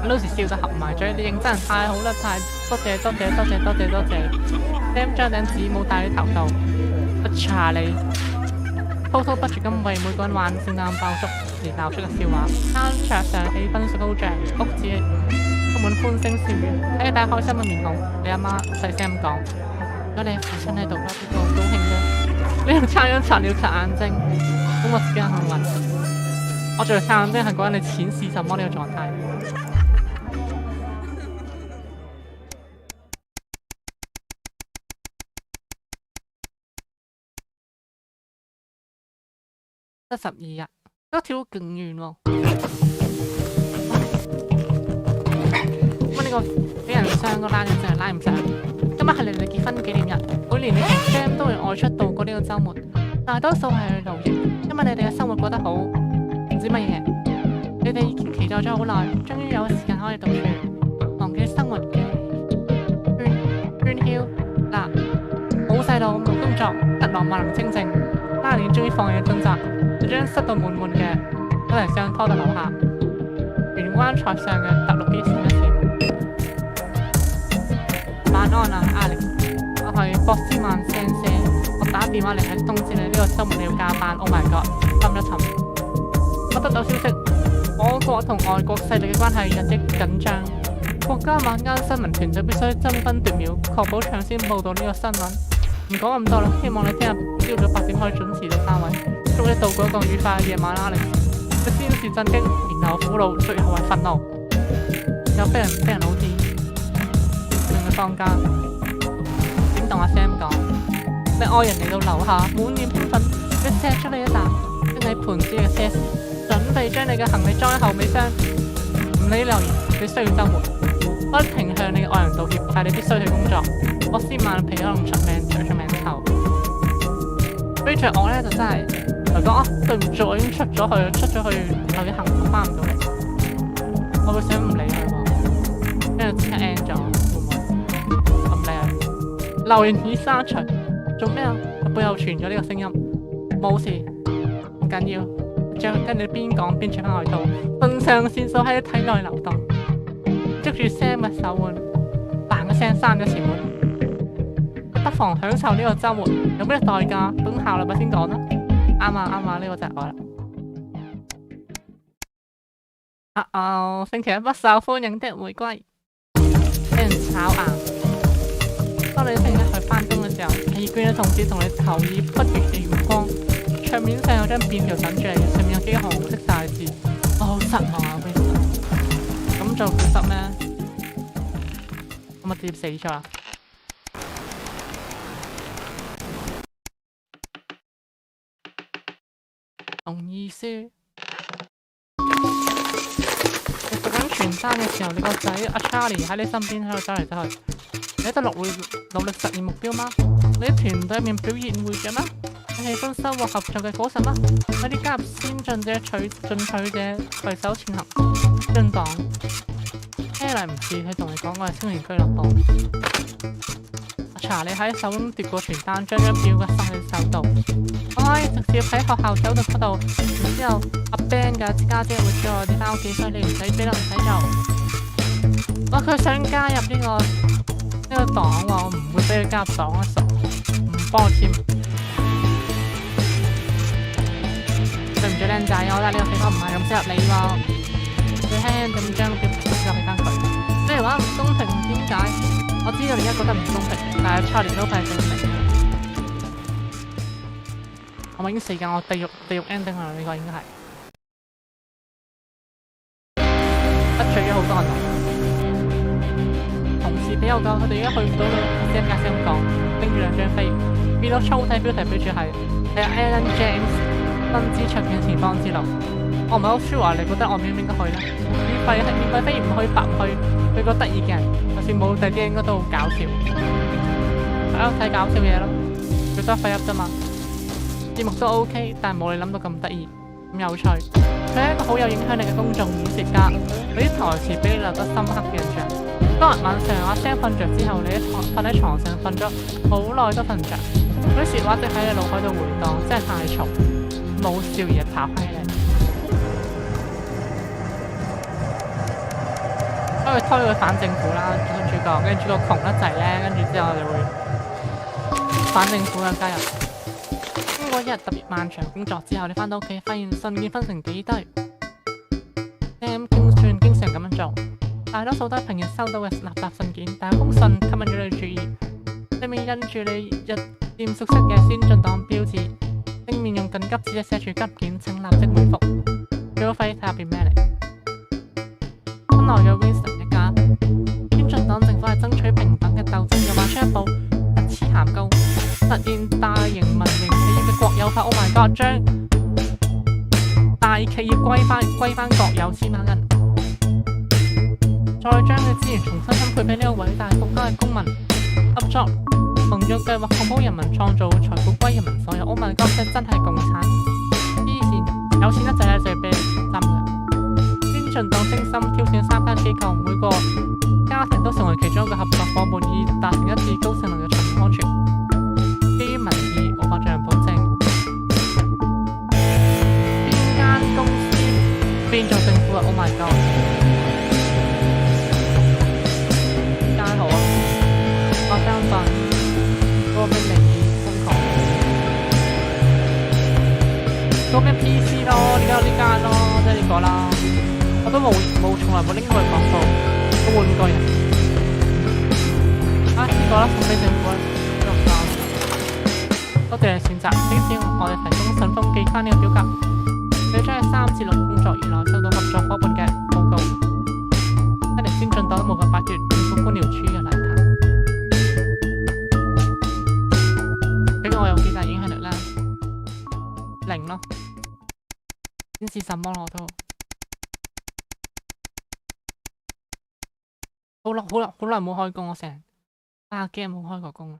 ？Lucy 笑得合埋嘴，你認真人太好啦，太多謝。Sam 將頂紙帽戴喺頭度，不查你。滔滔不絕咁為每個人玩聖誕爆竹而鬧出嘅笑話。餐桌上氣氛高漲，屋子充滿歡聲笑語，睇大開心嘅面孔。你阿媽細聲咁講：如果你父親喺度，邊個好高興啫？你用餐巾擦了擦眼睛，咁我自己幸運。我最撐嘅係講緊你錢是什麼呢個狀態。得12日，都跳得勁遠喎。咁呢個俾人傷個拉嘅真係拉唔上。今日係你哋結婚紀念日，每年你同 Sam 都會外出度過呢個週末，大多數係去露營，因為你哋嘅生活過得好，唔知乜嘢。你哋已經期待咗好耐，終於有時間可以獨處，忘記生活嘅喧囂。嗱，冇細路冇工作，特朗萬能清靜，拉年終於放棄咗掙扎。就將塞到滿嘅嗰台箱拖到樓下，玄關台上嘅特錄機閃一閃。晚安啊，Alex， 我係博斯曼先生，我打電話嚟係通知你呢個週末你要加班。Oh my god， 心一沉。我得到消息，我國同外國勢力嘅關係日益緊張，國家晚間新聞團隊必須爭分奪秒，確保搶先報導呢個新聞。唔講咁多啦，希望你聽日朝早8點可以準時到單位，祝你度過一個愉快嘅夜晚啦，你先是震驚，然後苦惱，最後係憤怒，又非常好啲，令佢放假。點同阿 Sam 講？你愛人嚟到樓下，滿臉興奮，佢錫出你一啖，拎起盤子嘅車匙，準備將你嘅行李裝喺後尾箱。唔理留言，你需要週末，不停向你嘅愛人道歉，但你必須去工作。我先眼皮可能出名，最出名臭。對住我咧就真係嚟講啊，對唔住，我已經出咗去旅行，翻唔到嚟。我會想唔理佢喎，跟住即刻 end 咗，會唔會咁靚？留言已刪除，做咩啊？背後傳咗呢個聲音，冇事，唔緊要，將跟你邊講邊傳翻外道，腎上腺素喺體內流動，捉住 Sam 嘅手腕，嘭一聲閂咗前門。不妨享受呢個週末，有咩代價？等下禮拜先講啦。啱啊，呢個就係我啦。星期一不受歡迎的回歸，俾人炒硬。當你星期一去返工嘅時候，疲倦嘅同事同你投以不悅嘅目光，桌面上有張便條等住你，上面有幾個紅色大字，我好失望啊 ，Vincent。咁做負責咩？咁咪直接死咗啦！同意書。你讀緊傳單嘅時候，你個仔阿 Charlie 喺你身邊喺度走嚟走去，你喺度努力實現目標嗎？你喺團隊入面表現活躍嗎？你喜歡收穫合作嘅果實嗎？快啲加入先進者進取者，攜手前行。進黨聽嚟唔似佢同你講過係青年俱樂部。查你喺手中奪過傳單，將張表格塞喺手度。我可以直接喺學校走到嗰度，然之後阿 Ben 嘅家姐會叫我哋翻屋企，所以你唔使俾啦，唔使做。佢想加入呢個黨喎，我唔會俾佢加入黨啊，傻，唔幫我簽。對唔住靚仔，我覺得呢個地方唔係咁適合你喎。你輕輕咁將個表格交俾翻佢。你話唔公平，點解？我知道你而家覺得唔公平，但係Charlie都係證明。我已經死緊，我地獄 ending 啦，呢個應該係得罪咗好多人。同事俾我講，佢哋而家去唔到啦。Sam咁講，拎住2張飛，見到粗體標題標注係Alan James 分支卓見前方之路。我唔係好 sure， 你覺得我應唔應該去咧？免費飛唔去白唔去，佢個得意嘅人，就算冇第啲應該都好搞笑。喺度睇搞笑嘢咯，佢得廢噏啫嘛。節目都 OK， 但係冇你諗到咁得意、咁有趣。佢係一個好有影響力嘅公眾演說家，佢啲台詞俾你留得深刻嘅印象。當日晚上阿 Sam 瞓着之後，你瞓喺床上瞓咗好耐都瞓唔着，嗰啲説話直喺你腦海度回盪，真係太嘈，冇笑而跑開你。因為推佢反政府啦，主角跟住主角窮得滯咧，跟住之後就會反政府嘅加入。經過一日特別漫長工作之後，你返到屋企發現信件分成幾堆。Sam 經常咁樣做，大多數都係平日收到嘅垃圾信件，但係封信吸引咗你注意，裏面印住你日漸熟悉嘅先進黨標誌，正面用緊急紙寫住急件請立即回覆。最好快啲睇下邊咩嚟。親愛嘅 Winston 一家，先進黨政府係爭取平等嘅鬥爭，又畫出一部日黐鹹膏，實現大型民營企業嘅國有化。Oh my god！ 將大企業歸翻國有黐孖筋，再將嘅資源重新分配俾呢個偉大國家嘅公民，合作盟約計劃確保人民創造財富歸人民所有。Oh my god！ 真係共產黐線，有錢得滯咧就要俾你針嘅。先進黨精心挑選3間機構，每個家庭都成為其中一個合作夥伴，以達成一致高性能嘅財務安全。基於民意，無法進行保證。邊間公司邊做政府啊 ？Oh my god！ 點解好啊？我相信嗰個咩利益瘋狂，嗰個咩 PC 咯，呢間咯，即係呢個啦。我都從來冇拎過去廣告，個玩具人。呢個啦，送俾政府啦，6包。多謝你選擇支持我哋提供順豐寄翻呢個表格，你將喺3至6工作日內收到合作伙伴嘅報告。一年先進度都冇個8月政府官僚處嘅例壇，俾我有幾大影響力啦？0咯，先是什麼我都好耐冇開工，我成3幾日冇開過工啦。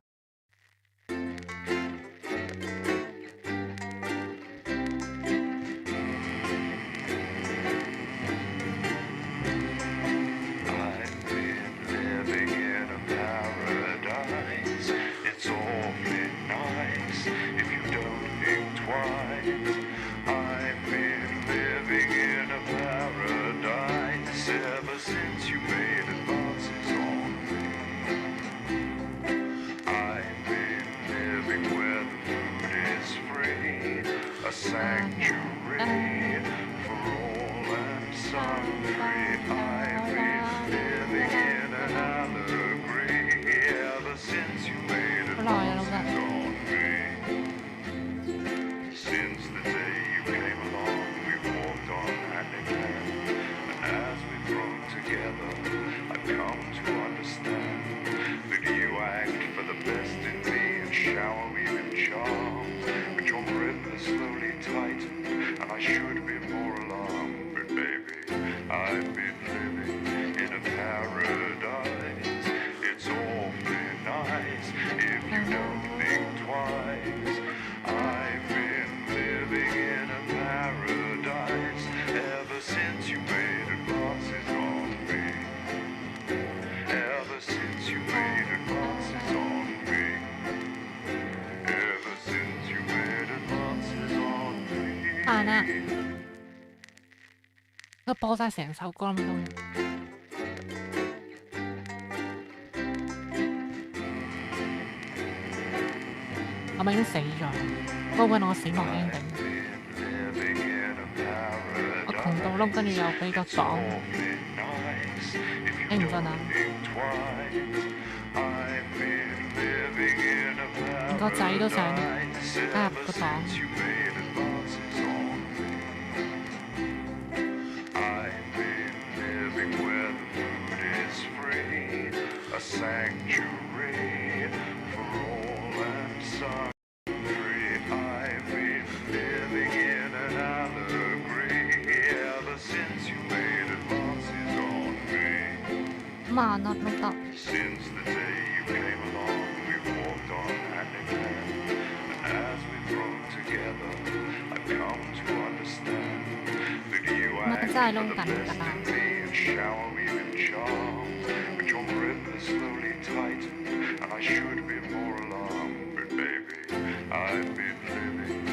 都播晒成首歌咁都，係咪已經死咗？嗰個係我死亡 ending。我窮到窿，跟住又俾個爽，頂唔順啊！連個仔都想加入個黨。Sanctuary for all and sundry. I've been living in an allegory ever since you made advances on me. Since the day you came along, we've walked on hand in hand. And as we've grown together, I've come to understand that you act for the best in me and shower me with charm. Slowly tighten, and I should be more alarmed, but baby, I've been living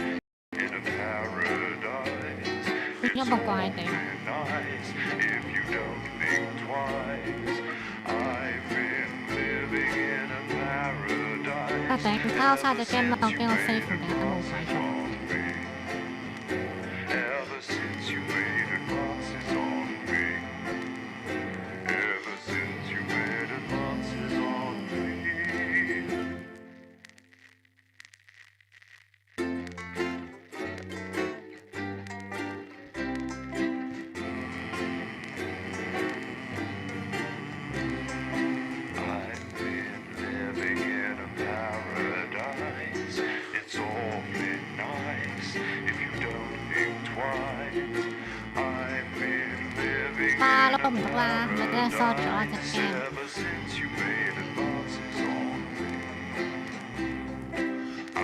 in a paradise. It's awfully nice if you don't think twice. I've been living in a paradise. Ever since you made advances on me. Ever since you made advances on me. I've been living in a paradise. It's awfully nice if you don't think twice. I've been living in a paradise ever since you made advances on me.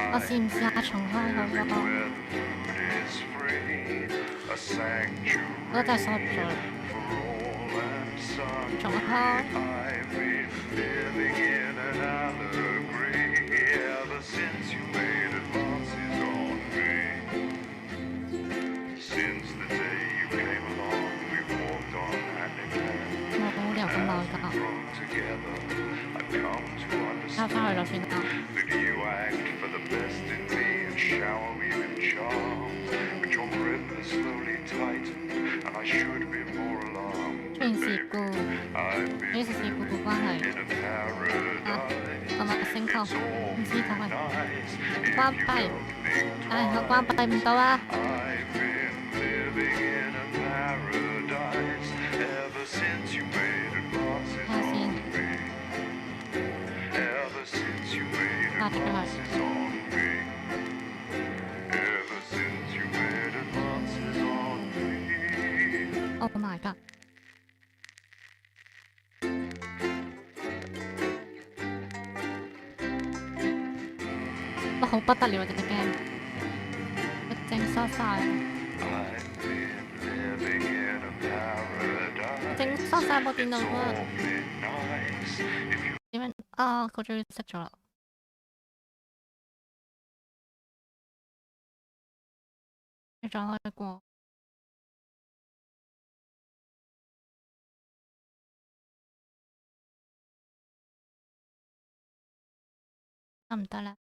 I've been living where the moon is free, a sanctuary for all and sundry. I've been living in an allegory ever since you made advances on me. Since the day you came along, we've walked on hand in hand. As we've grown together, I've come to understand that you act for the best in me and shower me with charm. But your grip has slowly tightened, and I should be more alarmed. But baby, I've been living in a paradise. 係咪星球？唔知就係關閉，唉，我關閉唔到啊！睇下先，下咗佢。Oh my god！ 好不得了啊！隻 game， 一整濕晒，整濕晒部電腦啊！點樣啊？佢終於熄咗啦！要再開過。得唔得咧？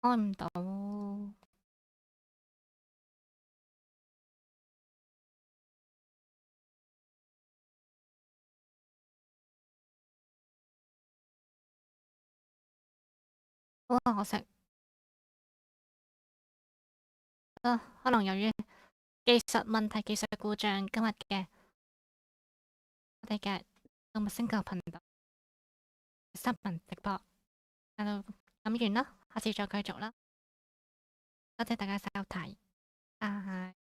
開唔到。好可惜。可能由於技術問題、技術故障，今日嘅我哋嘅動物星球頻道新聞直播就咁完啦，下次再繼續啦。多謝大家收睇，拜拜。